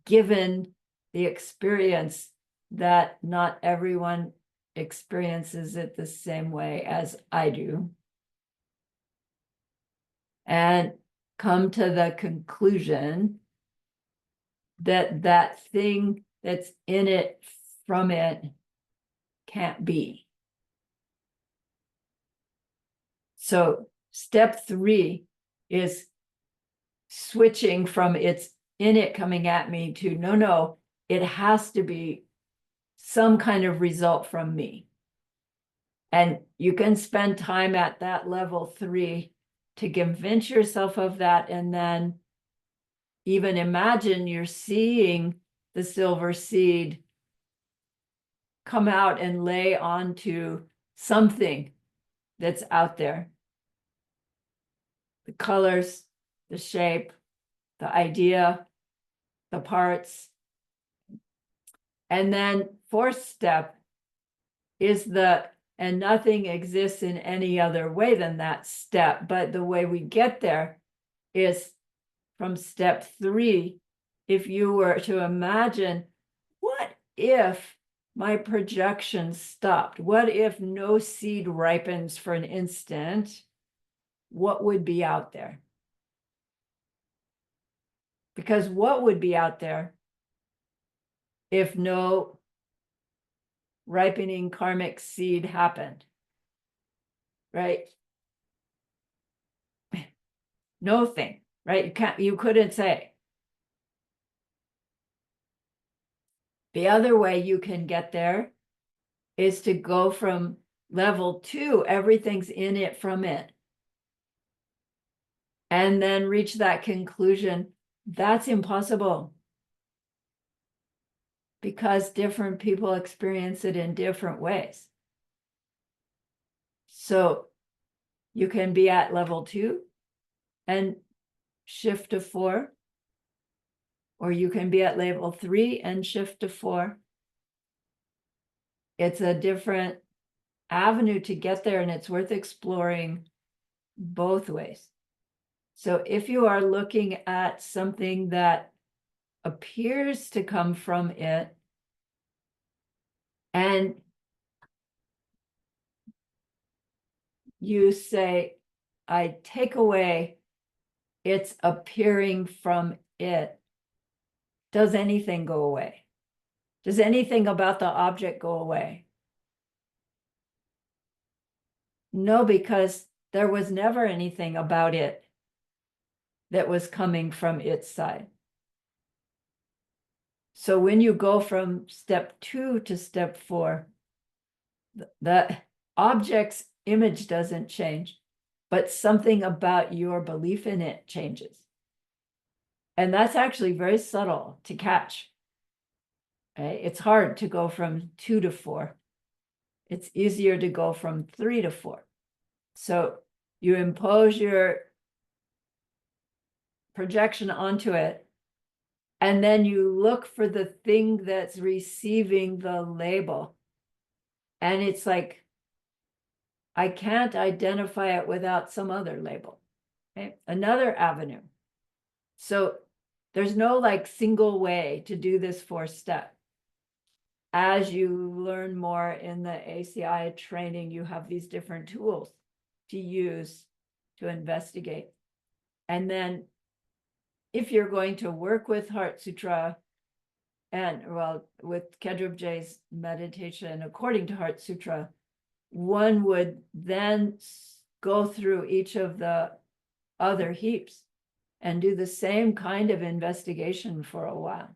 given the experience that not everyone experiences it the same way as I do. And come to the conclusion that that thing that's in it from it can't be. So step 3 is switching from it's in it coming at me to no, it has to be some kind of result from me. And you can spend time at that level 3 to convince yourself of that, and then even imagine you're seeing the silver seed come out and lay onto something that's out there. The colors, the shape, the idea, the parts. And then fourth step is and nothing exists in any other way than that step, but the way we get there is from step 3. If you were to imagine, what if my projection stopped? What if no seed ripens for an instant? What would be out there? Because what would be out there if no ripening karmic seed happened? Right? No thing, right? You couldn't say. The other way you can get there is to go from level 2, everything's in it from it, and then reach that conclusion. That's impossible because different people experience it in different ways. So you can be at level 2 and shift to 4, or you can be at level 3 and shift to 4. It's a different avenue to get there, and it's worth exploring both ways. So if you are looking at something that appears to come from it, and you say, I take away it's appearing from it, does anything go away? Does anything about the object go away? No, because there was never anything about it that was coming from its side. So when you go from step 2 to step 4, the object's image doesn't change, but something about your belief in it changes. And that's actually very subtle to catch. Right? It's hard to go from 2 to 4. It's easier to go from 3 to 4. So you impose your projection onto it, and then you look for the thing that's receiving the label. And it's like, I can't identify it without some other label. Okay? Another avenue. So there's no like single way to do this 4th step. As you learn more in the ACI training, you have these different tools to use to investigate. And then if you're going to work with Heart Sutra and with Kedrubje's meditation according to Heart Sutra, one would then go through each of the other heaps and do the same kind of investigation for a while.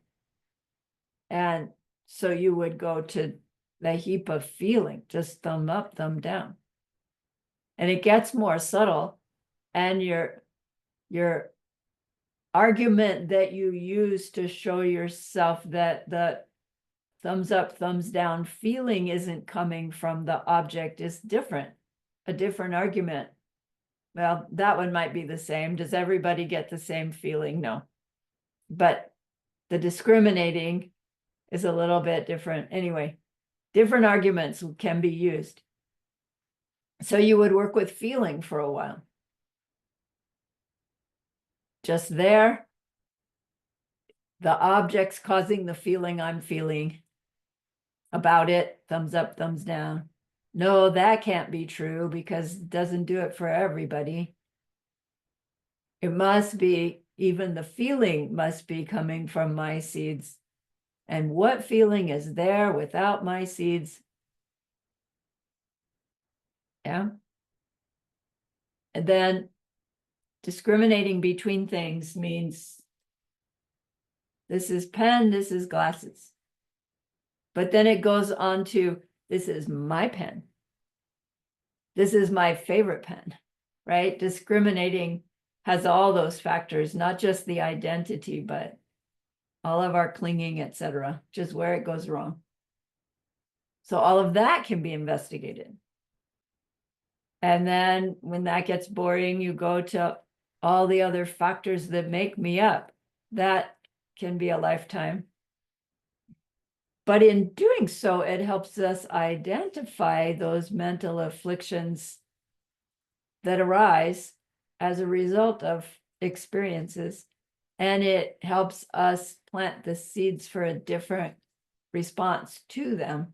And so you would go to the heap of feeling, just thumb up, thumb down. And it gets more subtle, and your argument that you use to show yourself that the thumbs up, thumbs down feeling isn't coming from the object is different, a different argument. Well, that one might be the same. Does everybody get the same feeling? No. But the discriminating is a little bit different. Anyway, different arguments can be used. So you would work with feeling for a while. Just there, the object's causing the feeling I'm feeling about it, thumbs up, thumbs down. No, that can't be true because it doesn't do it for everybody. It must be, even the feeling must be coming from my seeds. And what feeling is there without my seeds? Yeah. And then discriminating between things means this is pen, this is glasses. But then it goes on to, this is my pen. This is my favorite pen, right? Discriminating has all those factors, not just the identity, but all of our clinging, etc., which is where it goes wrong. So all of that can be investigated. And then when that gets boring, you go to all the other factors that make me up. that can be a lifetime. But in doing so, it helps us identify those mental afflictions that arise as a result of experiences. And it helps us plant the seeds for a different response to them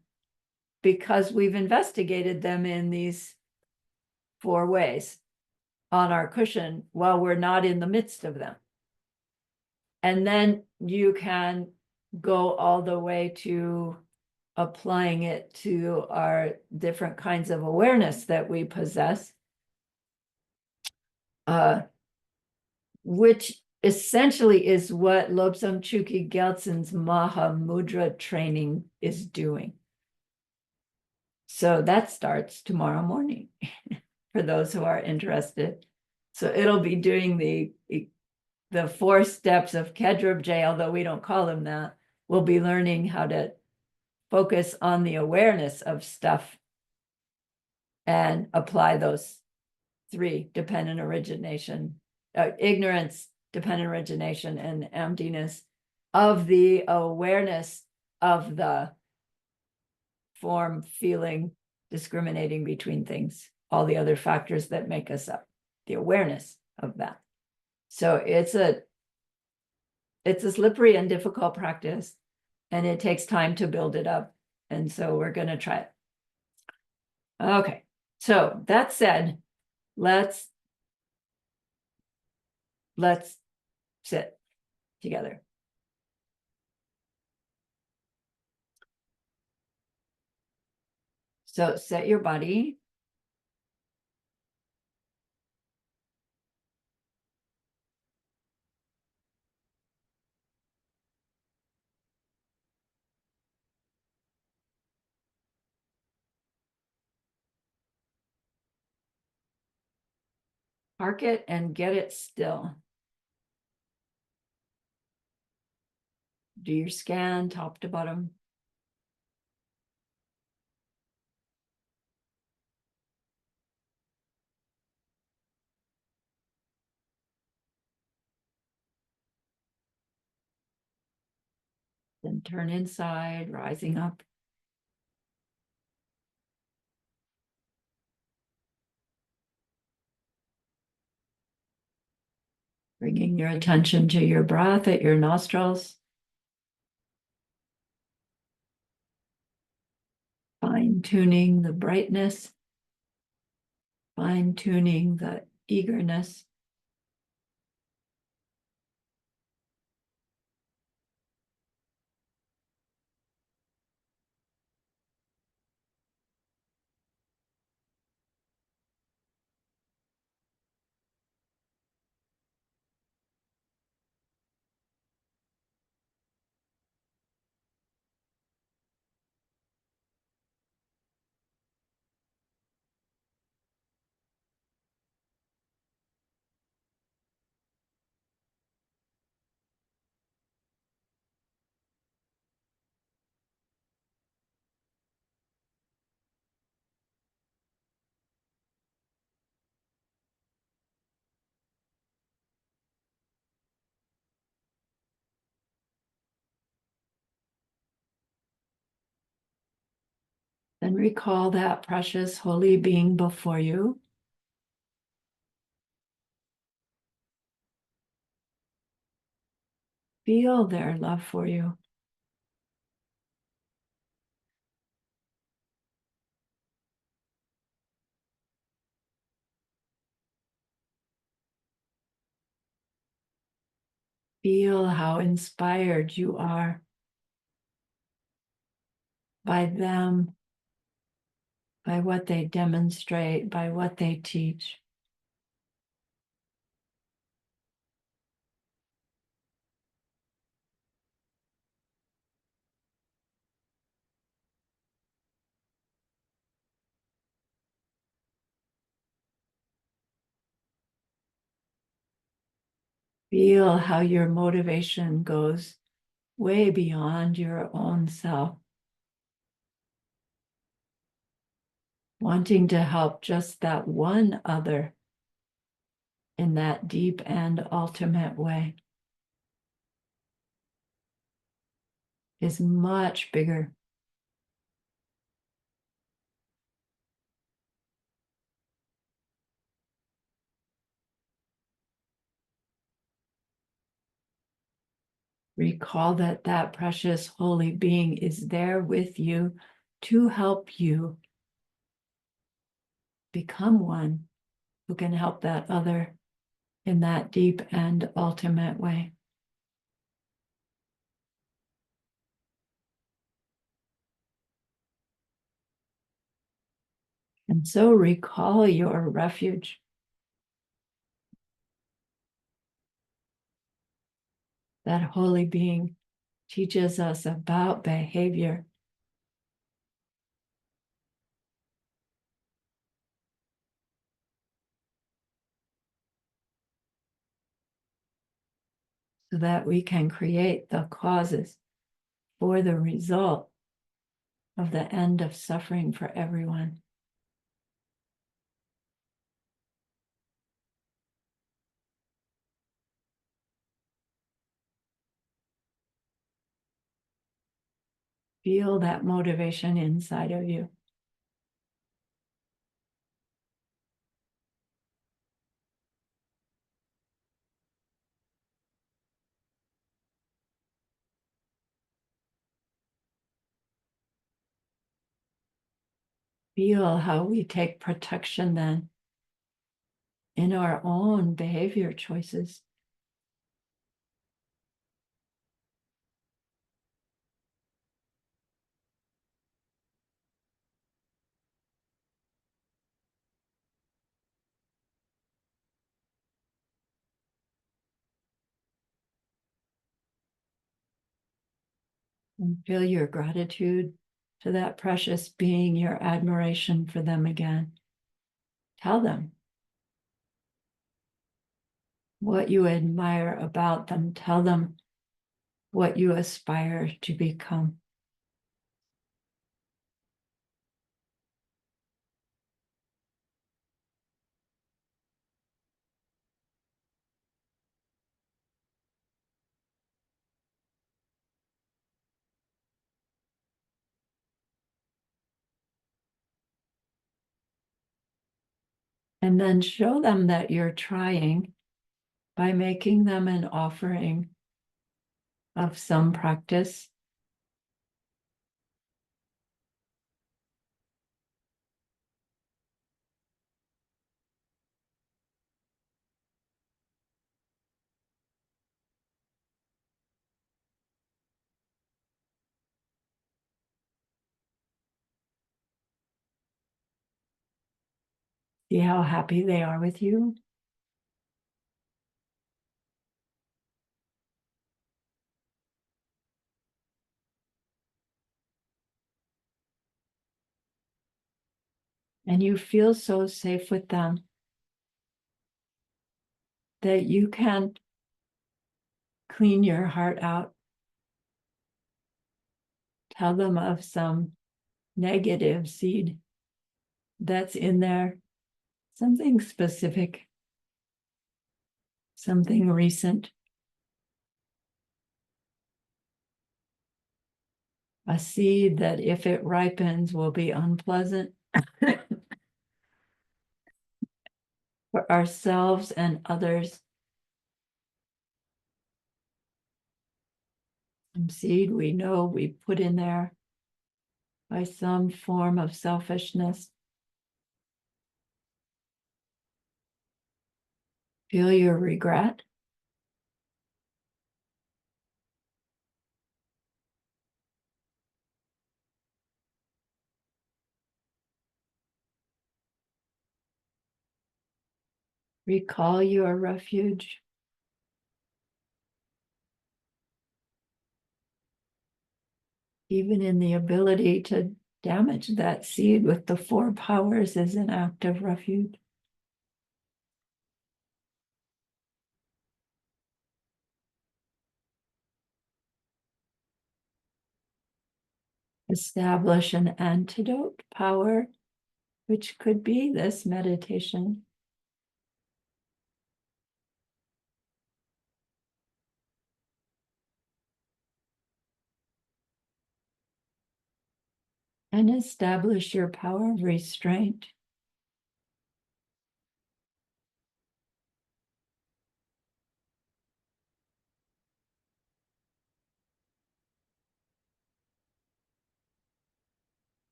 because we've investigated them in these 4 ways on our cushion while we're not in the midst of them. And then you can go all the way to applying it to our different kinds of awareness that we possess, which essentially is what Lobsang Chuki Gyaltsen's Maha Mudra training is doing. So that starts tomorrow morning for those who are interested. So it'll be doing the 4 steps of Kedrubje, although we don't call them that. We'll be learning how to focus on the awareness of stuff and apply those 3: dependent origination, ignorance, dependent origination, and emptiness of the awareness of the form, feeling, discriminating between things, all the other factors that make us up, the awareness of that. So it's a slippery and difficult practice, and it takes time to build it up. And so we're going to try it. Okay. So that said, let's sit together. So set your body. Park it and get it still. Do your scan top to bottom. Then turn inside, rising up. Bringing your attention to your breath at your nostrils. Fine-tuning the brightness. Fine-tuning the eagerness. Then recall that precious holy being before you. Feel their love for you. Feel how inspired you are by them, by what they demonstrate, by what they teach. Feel how your motivation goes way beyond your own self, wanting to help just that one other in that deep and ultimate way. is much bigger. Recall that that precious holy being is there with you to help you become one who can help that other in that deep and ultimate way. And so recall your refuge. That holy being teaches us about behavior. So that we can create the causes for the result of the end of suffering for everyone. Feel that motivation inside of you. Feel how we take protection then in our own behavior choices. And feel your gratitude to that precious being, your admiration for them again. Tell them what you admire about them. Tell them what you aspire to become. And then show them that you're trying by making them an offering of some practice. See how happy they are with you. And you feel so safe with them that you can clean your heart out. Tell them of some negative seed that's in there, something specific, something recent, a seed that if it ripens will be unpleasant for ourselves and others. Some seed we know we put in there by some form of selfishness. Feel your regret. Recall your refuge. Even in the ability to damage that seed with the four powers is an act of refuge. Establish an antidote power, which could be this meditation. and establish your power of restraint.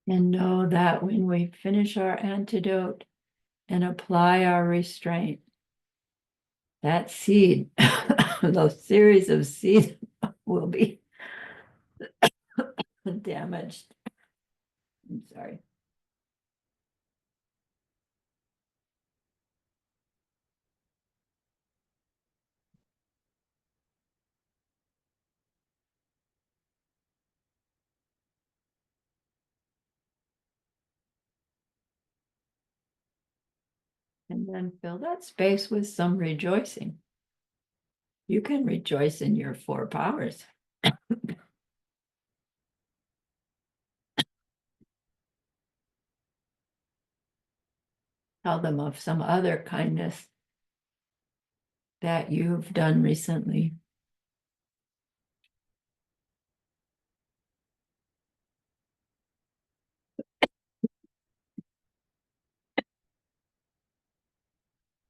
And know that when we finish our antidote and apply our restraint, that seed, those series of seeds will be damaged. I'm sorry. And then fill that space with some rejoicing. You can rejoice in your 4 powers. Tell them of some other kindness that you've done recently.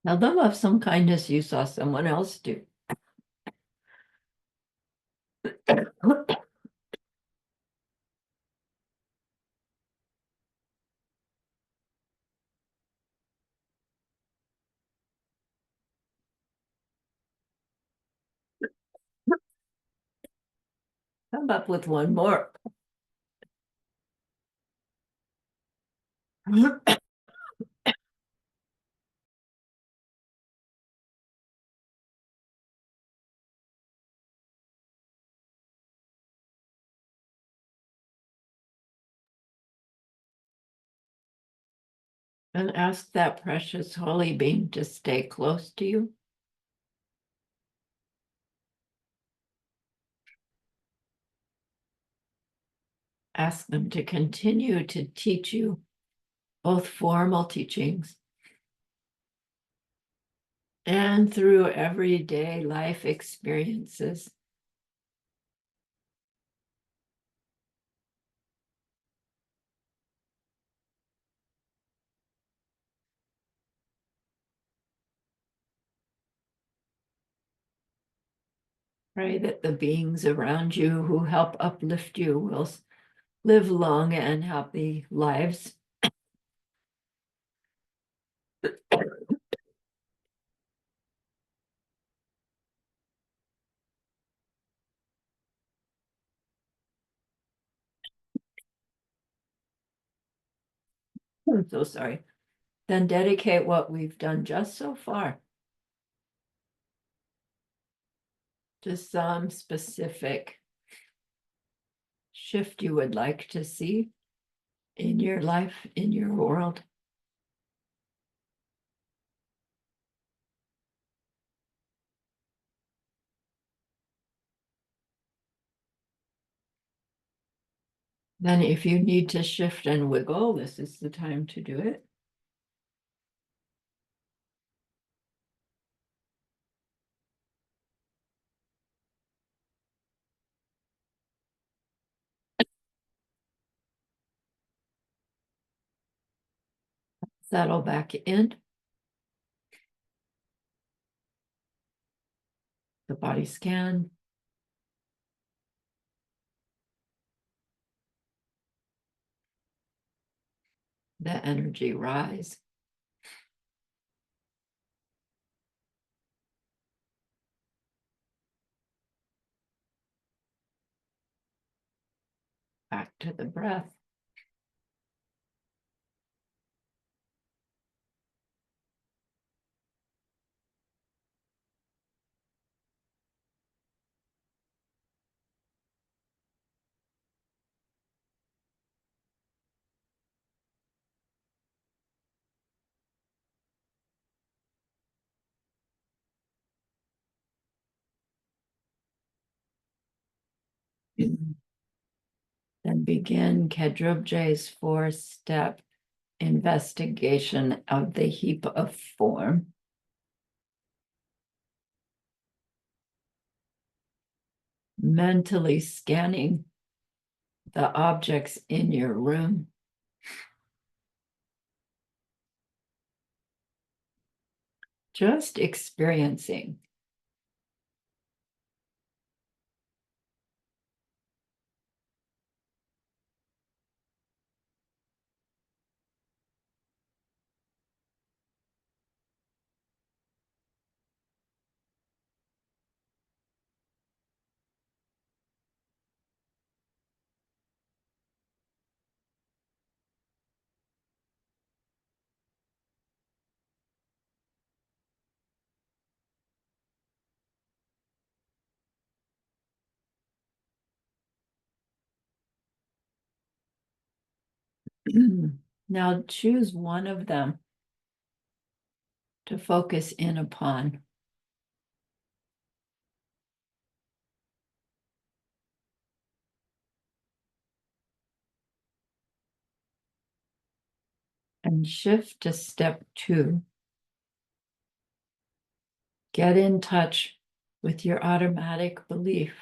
Tell them of some kindness you saw someone else do. Come up with one more. And ask that precious holy being to stay close to you. Ask them to continue to teach you both formal teachings and through everyday life experiences. Pray that the beings around you who help uplift you will live long and happy lives. I'm so sorry. Then dedicate what we've done just so far to some specific shift you would like to see in your life, in your world. Then if you need to shift and wiggle, this is the time to do it. Settle back in. The body scan. The energy rise. Back to the breath. Then begin Kedrubje's 4-step investigation of the heap of form. Mentally scanning the objects in your room. Just experiencing. Now choose one of them to focus in upon. And shift to step 2. Get in touch with your automatic belief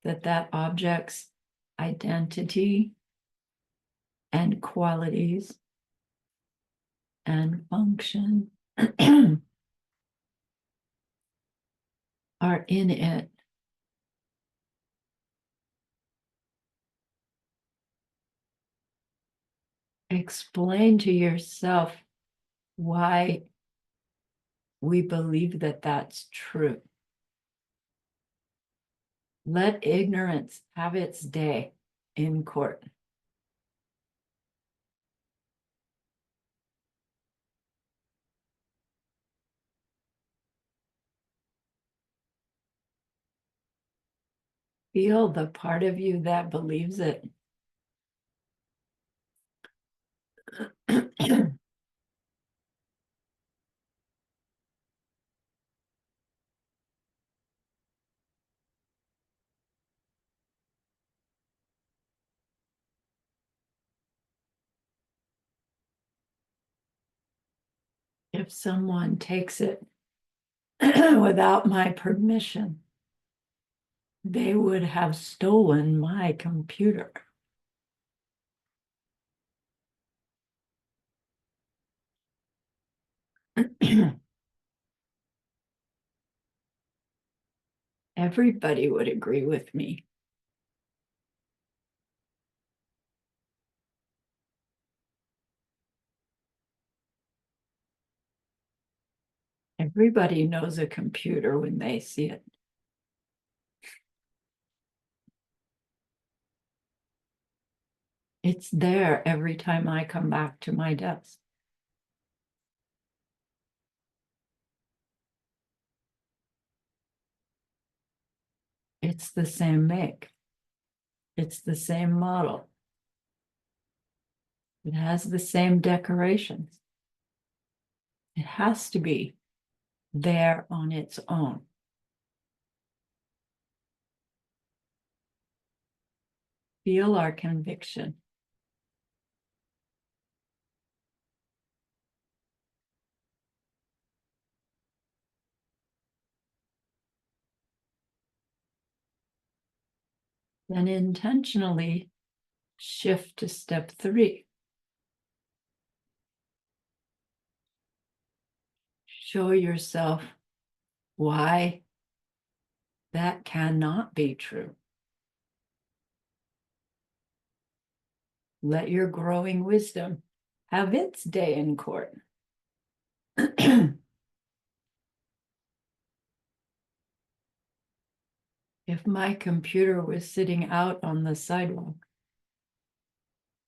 that that object's identity and qualities and function are in it. Explain to yourself why we believe that that's true. Let ignorance have its day in court. Feel the part of you that believes it. If someone takes it without my permission, they would have stolen my computer. Everybody would agree with me. Everybody knows a computer when they see it. It's there every time I come back to my desk. It's the same make. It's the same model. It has the same decorations. It has to be there on its own. Feel our conviction. Then intentionally shift to step 3. Show yourself why that cannot be true. Let your growing wisdom have its day in court. If my computer was sitting out on the sidewalk,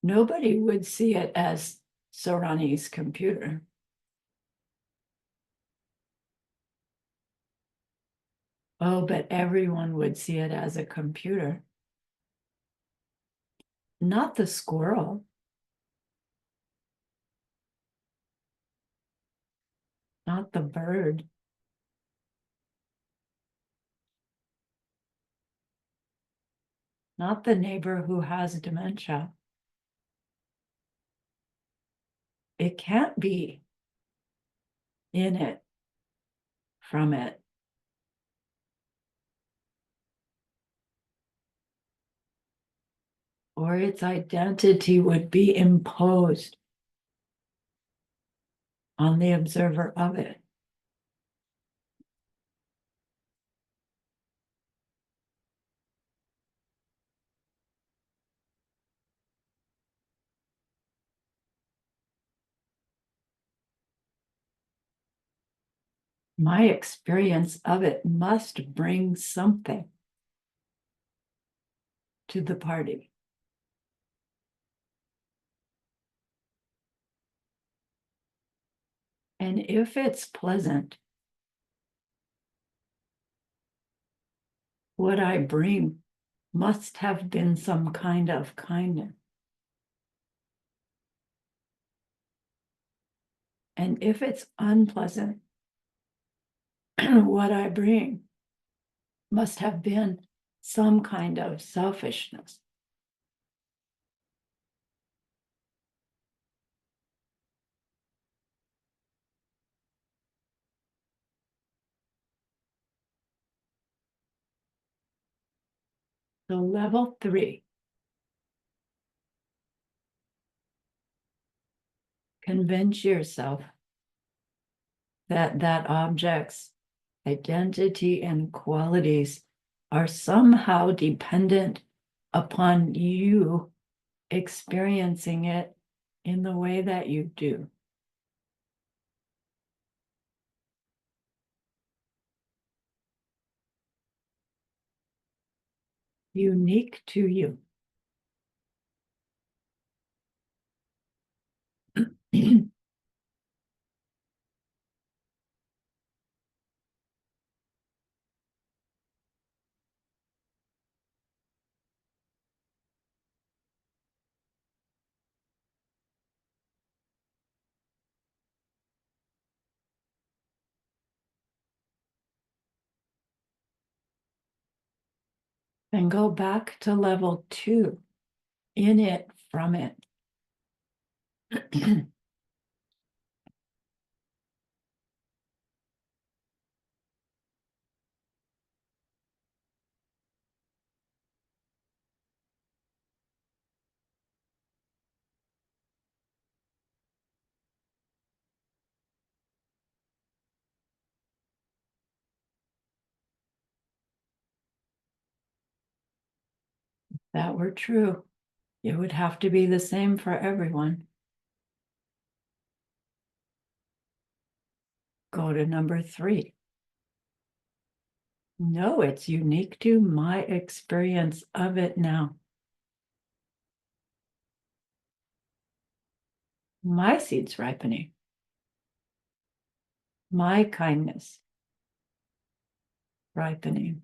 nobody would see it as Sarani's computer. Oh, but everyone would see it as a computer. Not the squirrel. Not the bird. Not the neighbor who has dementia. it can't be in it, from it. Or its identity would be imposed on the observer of it. My experience of it must bring something to the party. And if it's pleasant, what I bring must have been some kind of kindness. And if it's unpleasant, what I bring must have been some kind of selfishness. So level 3, convince yourself that that object's identity and qualities are somehow dependent upon you experiencing it in the way that you do. Unique to you. And go back to level 2, in it, from it. That were true, it would have to be the same for everyone. Go to number 3. No, it's unique to my experience of it now. My seeds ripening. My kindness ripening.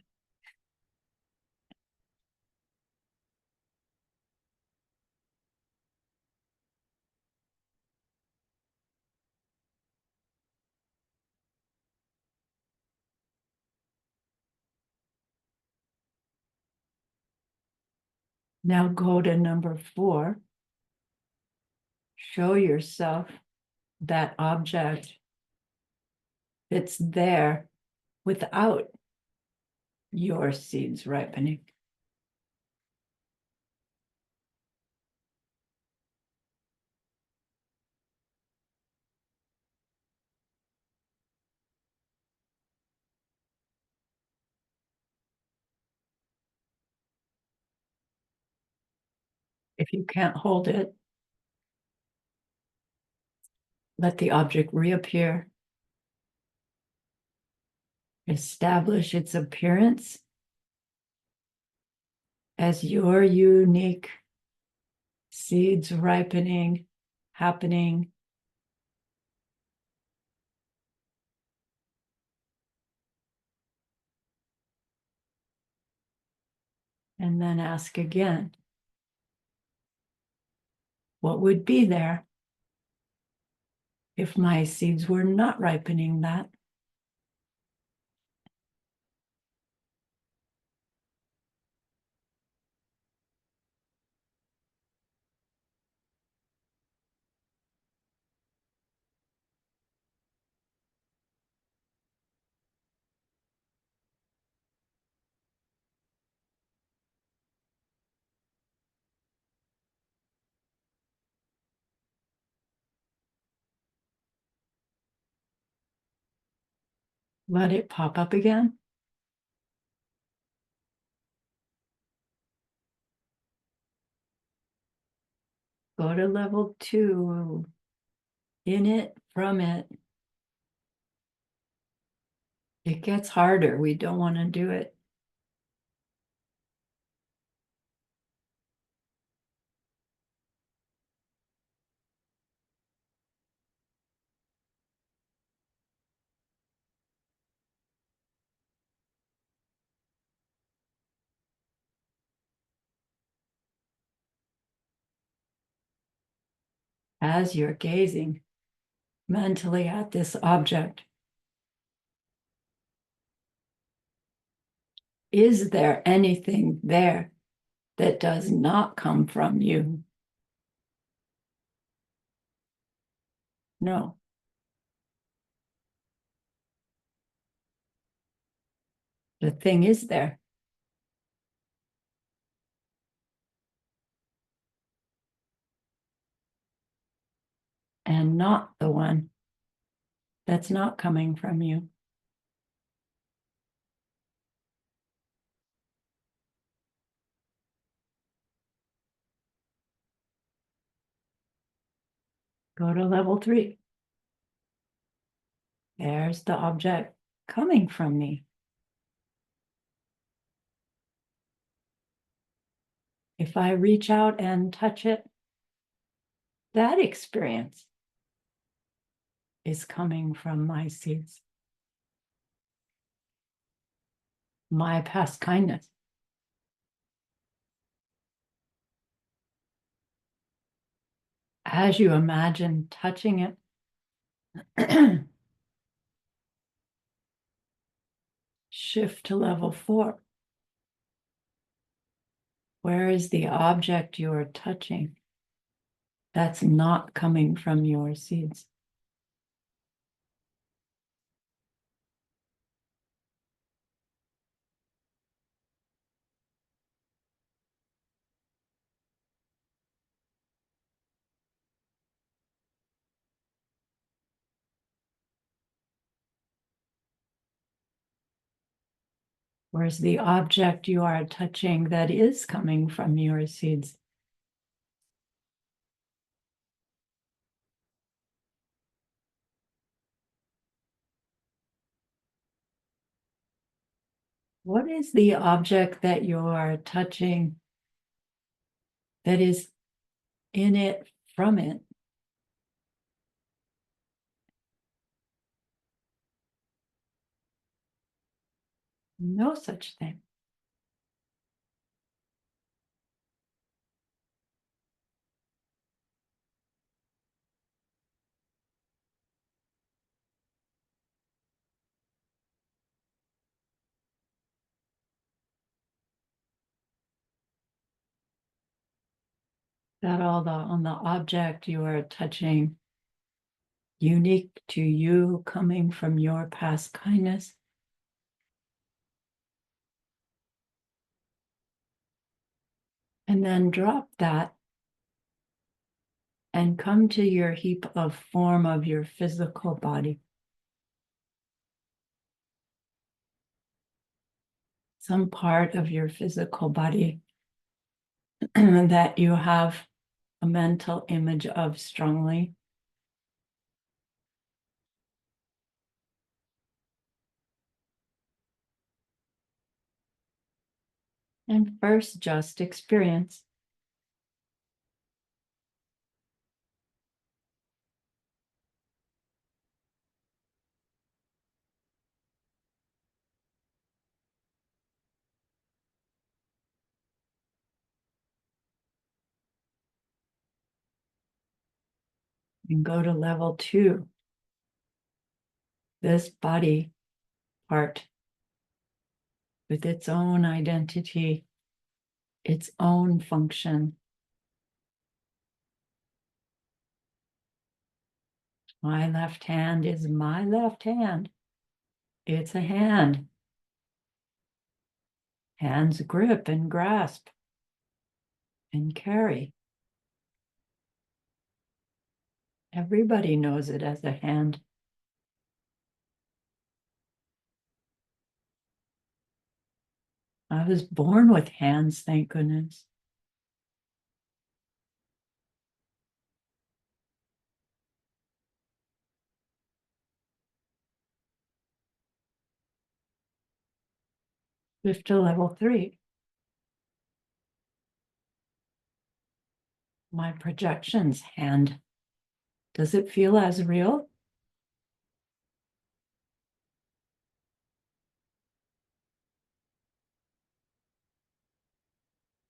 Now go to number 4. Show yourself that object that's there without your seeds ripening. If you can't hold it, let the object reappear. Establish its appearance as your unique seeds ripening, happening. And then ask again, what would be there if my seeds were not ripening that? Let it pop up again. Go to level 2. In it, from it. It gets harder. We don't want to do it. As you're gazing mentally at this object, is there anything there that does not come from you? No. The thing is there. And not the one that's not coming from you. Go to level 3. There's the object coming from me. If I reach out and touch it, that experience is coming from my seeds, my past kindness. As you imagine touching it, shift to level 4. Where is the object you're touching that's not coming from your seeds? Where's the object you are touching that is coming from your seeds? What is the object that you are touching that is in it, from it? No such thing. That all on the object you are touching, unique to you, coming from your past kindness. And then drop that and come to your heap of form of your physical body. Some part of your physical body that you have a mental image of strongly. And first, just experience. And go to level 2. This body part with its own identity, its own function. My left hand is my left hand. It's a hand. Hands grip and grasp and carry. Everybody knows it as a hand. I was born with hands, thank goodness. Shift to level 3. My projections hand. Does it feel as real?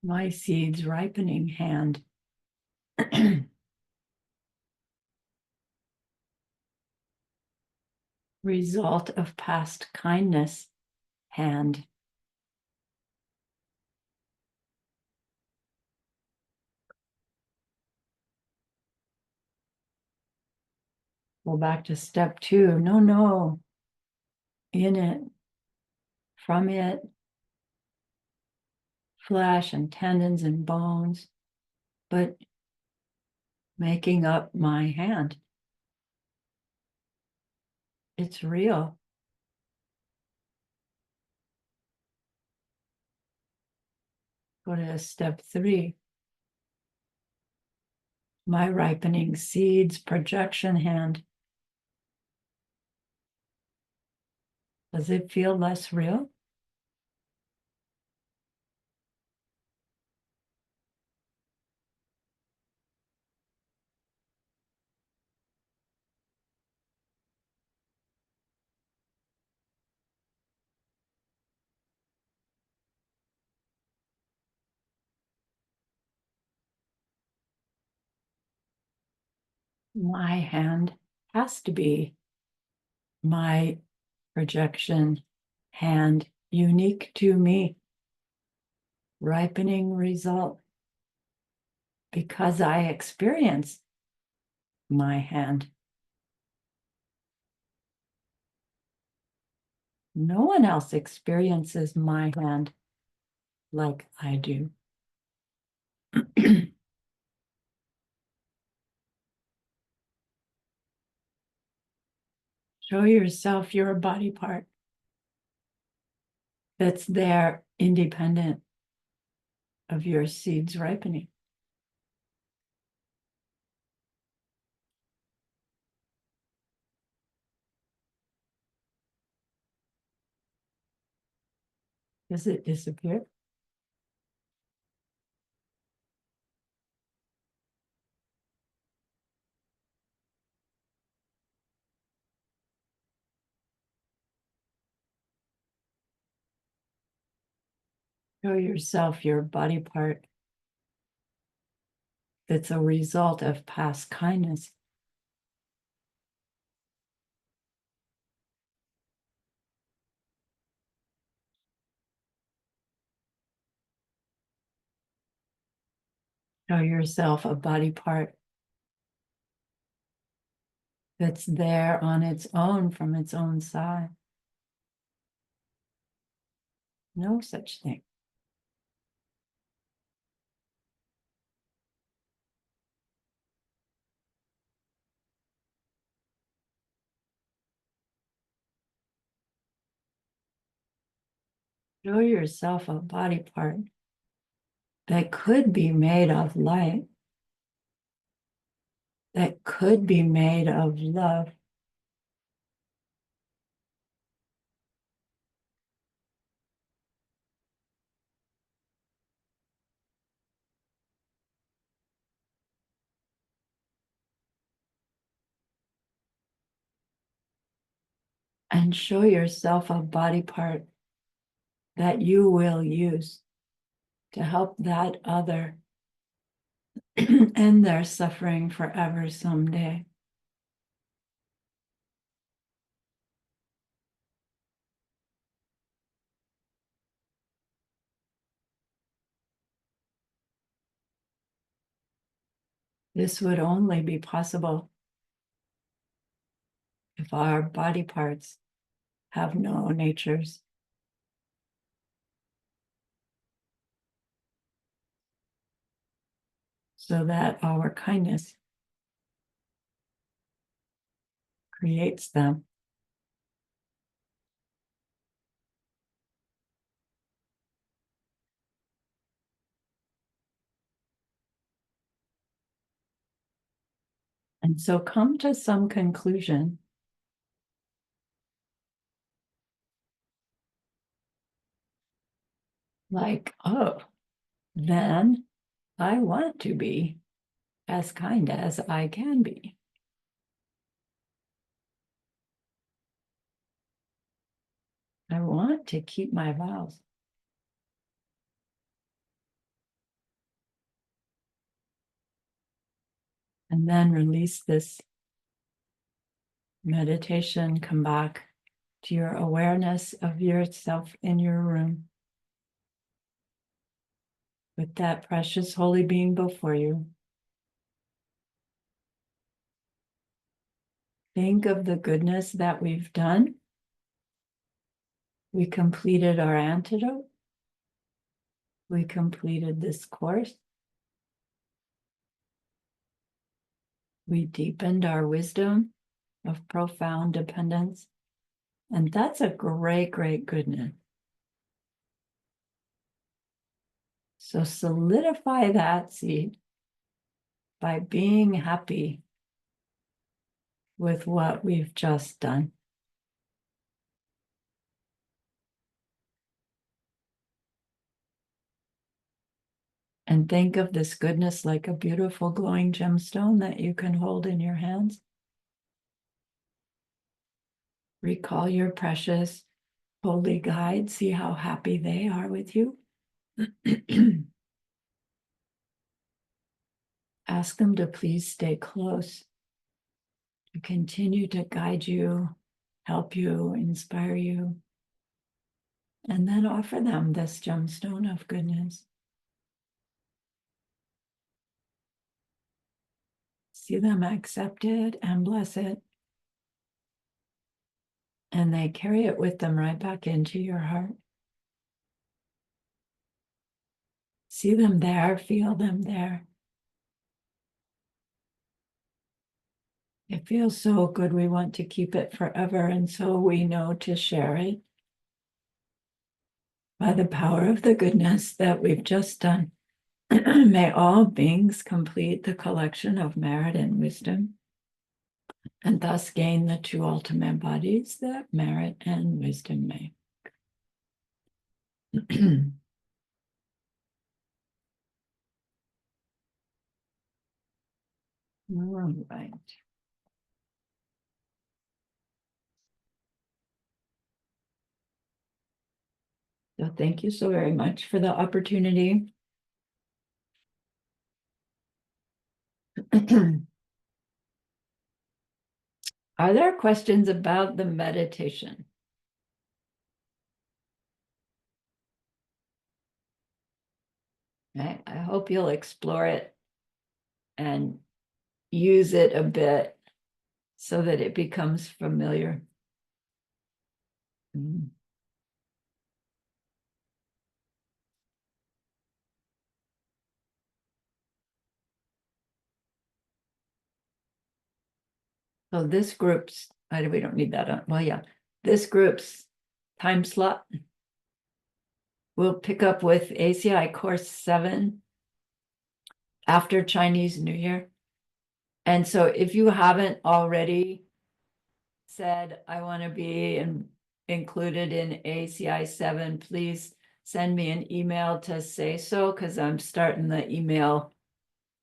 My seeds ripening hand. Result of past kindness hand. Go back to step 2. No. In it, from it, flesh and tendons and bones, but making up my hand. It's real. Go to step 3. My ripening seeds projection hand. Does it feel less real? My hand has to be my projection hand, unique to me. Ripening result because I experience my hand. No one else experiences my hand like I do. Show yourself your body part that's there independent of your seeds ripening. Does it disappear? Show yourself your body part that's a result of past kindness. Show yourself a body part that's there on its own from its own side. No such thing. Show yourself a body part that could be made of light, that could be made of love. And show yourself a body part that you will use to help that other end their suffering forever someday. This would only be possible if our body parts have no natures, so that our kindness creates them. And so come to some conclusion. Like, oh, then I want to be as kind as I can be. I want to keep my vows. And then release this meditation, come back to your awareness of yourself in your room with that precious holy being before you. Think of the goodness that we've done. We completed our antidote. We completed this course. We deepened our wisdom of profound dependence. And that's a great, great goodness. So solidify that seed by being happy with what we've just done. And think of this goodness like a beautiful glowing gemstone that you can hold in your hands. Recall your precious holy guide. See how happy they are with you. Ask them to please stay close, to continue to guide you, help you, inspire you. And then offer them this gemstone of goodness. See them accept it and bless it. And they carry it with them right back into your heart. See them there, feel them there. It feels so good. We want to keep it forever. And so we know to share it by the power of the goodness that we've just done. May all beings complete the collection of merit and wisdom, and thus gain the two ultimate bodies that merit and wisdom make. All right. So thank you so very much for the opportunity. Are there questions about the meditation? I hope you'll explore it and use it a bit so that it becomes familiar. Mm. So this group's, we don't need that on, well, yeah, this group's time slot. We'll pick up with ACI course 7 after Chinese New Year. And so if you haven't already said, I want to be included in ACI 7, please send me an email to say so, because I'm starting the email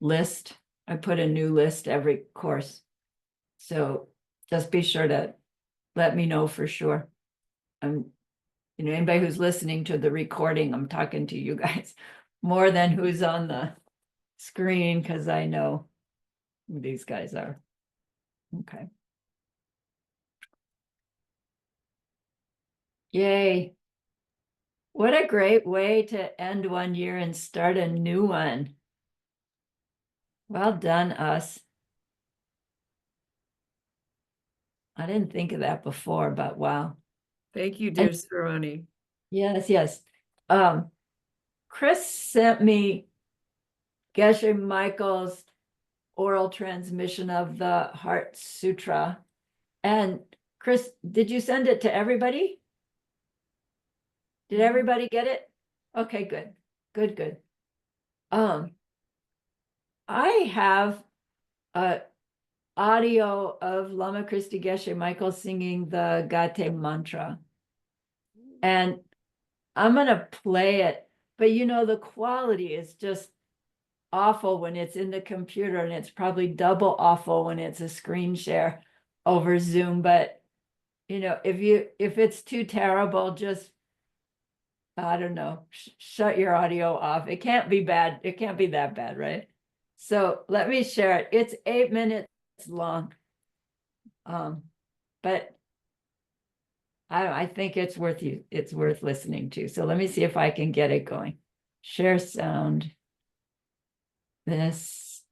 list. I put a new list every course. So just be sure to let me know for sure. Anybody who's listening to the recording, I'm talking to you guys more than who's on the screen, because I know who these guys are. Okay. Yay. What a great way to end one year and start a new one. Well done, us. I didn't think of that before, but wow. Thank you, dear Saroni. Yes, yes. Chris sent me Geshe Michael's oral transmission of the Heart Sutra. And Chris, did you send it to everybody? Did everybody get it? Okay, good. Good, good. I have a audio of Lama Christy Geshe Michael singing the Gate mantra. And I'm going to play it, but the quality is just awful when it's in the computer, and it's probably double awful when it's a screen share over Zoom. But if it's too terrible, just, I don't know, shut your audio off. It can't be bad. It can't be that bad, right? So let me share it. It's 8 minutes long. But I think it's worth listening to. So let me see if I can get it going. Share sound. This.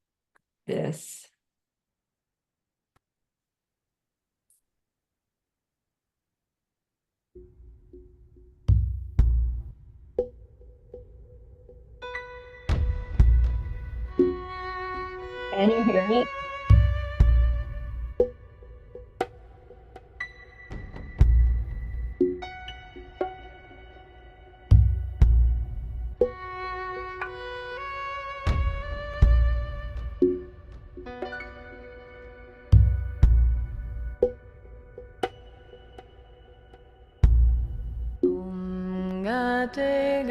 Can you hear it? Gate,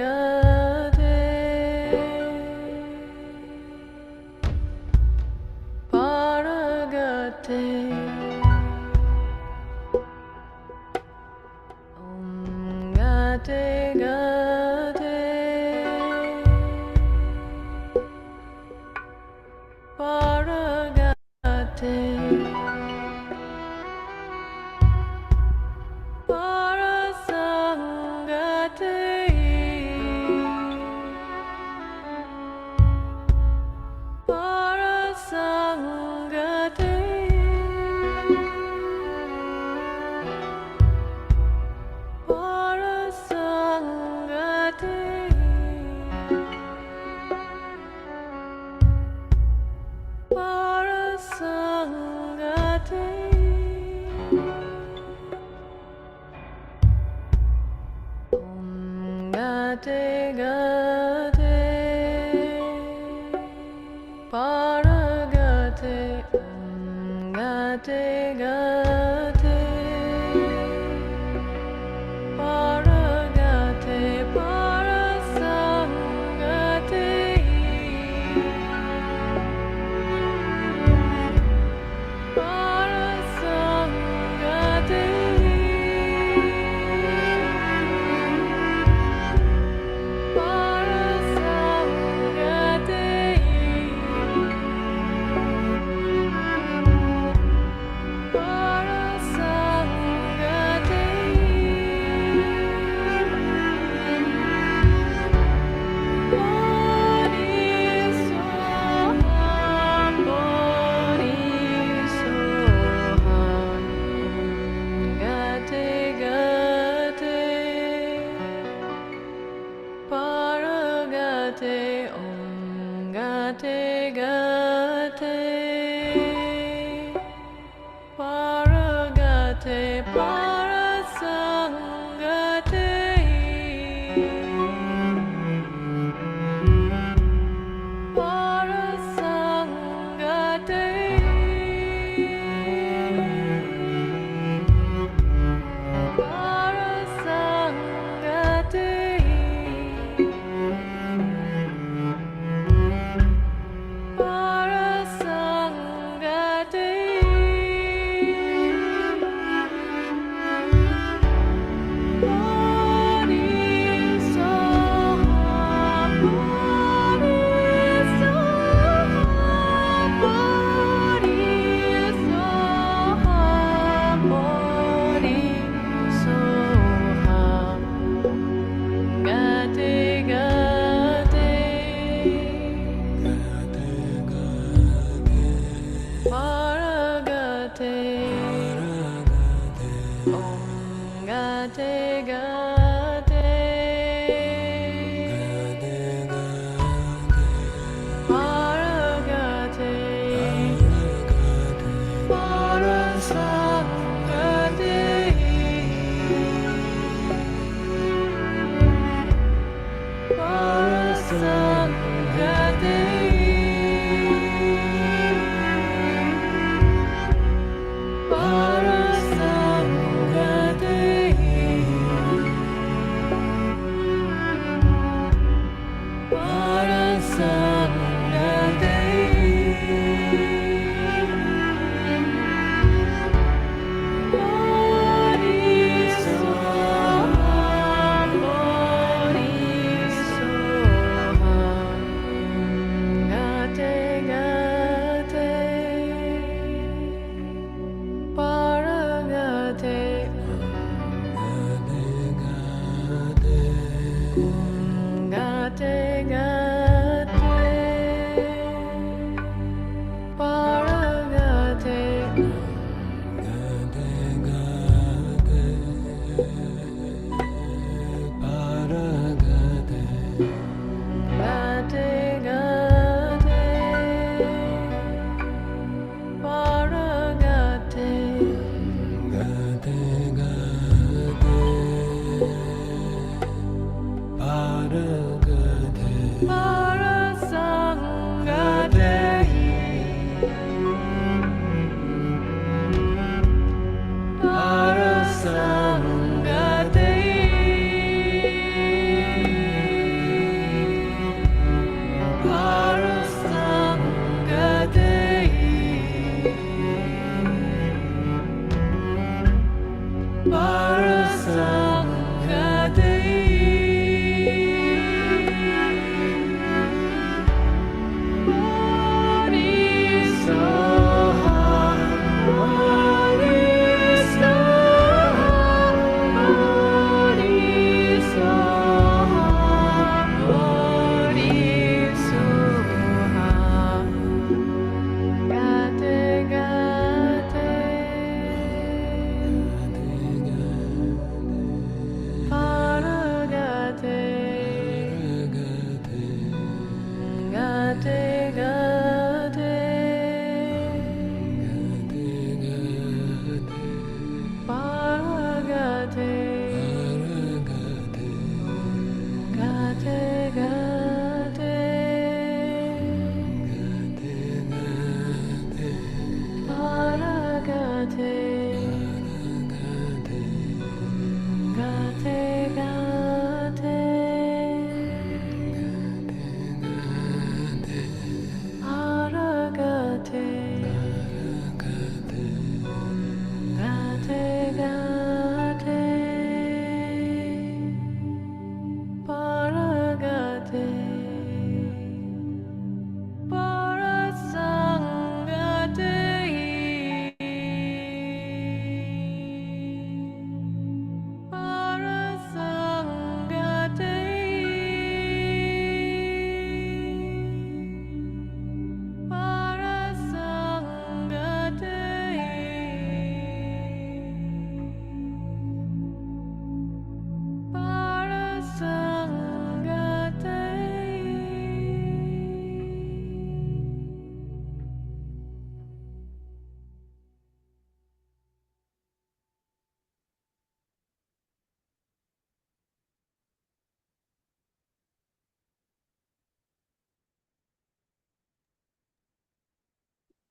paragate,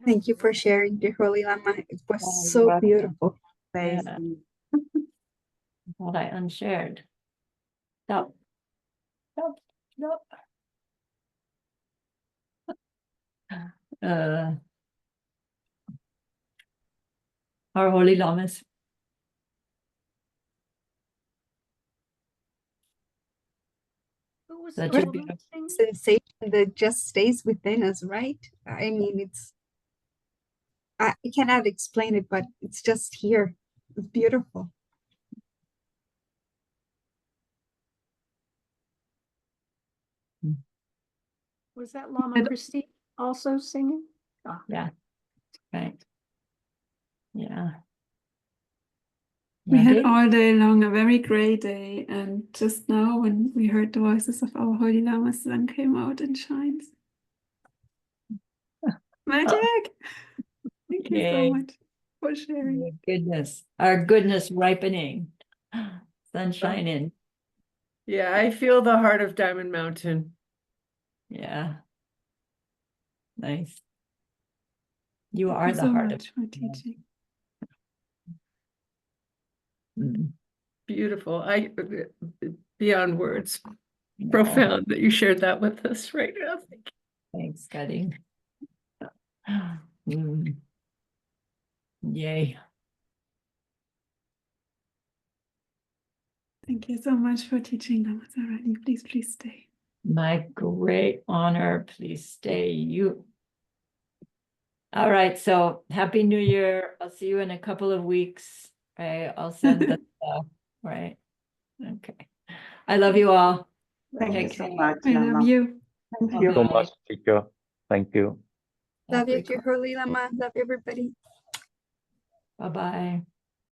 Thank you for sharing, dear Holy Lama. It was Oh, you're so welcome. beautiful. Yeah. Thought I unshared. Stop. Stop. Stop. Uh, our holy lamas. Who was Such the a woman beautiful. singing? Sensation that just stays within us, right? I mean, I cannot explain it, but it's just here. It's beautiful. Was that Lama Christine also singing? Ah, Yeah. Right. Yeah. We had Ready? all day long a very great day, and just now when we heard the voices of our holy lamas, the sun came out and shines. Magic! Thank you so Yay. much for sharing. Oh, goodness. Our goodness ripening. Sunshine in. Yeah, I feel the heart of Diamond Mountain. Yeah. Nice. You Thank are you the so heart of. much for teaching. Mm, Beautiful. Beyond words. no. Profound that you shared that with us right now. Thank you. Thanks, Cutting. Mm. Yay. Thank you so much for teaching, Lama Sarani. Please stay. My great honor. Please stay. You. All right. So happy New Year. I'll see you in a couple of weeks. Right. I'll send the stuff. Right. Okay. I love you all. Thank you Take so care. much, I love Lama. you. Thank Bye you. So bye. much, teacher. Thank you. Love you, dear Holy Lama. Love everybody. Bye bye.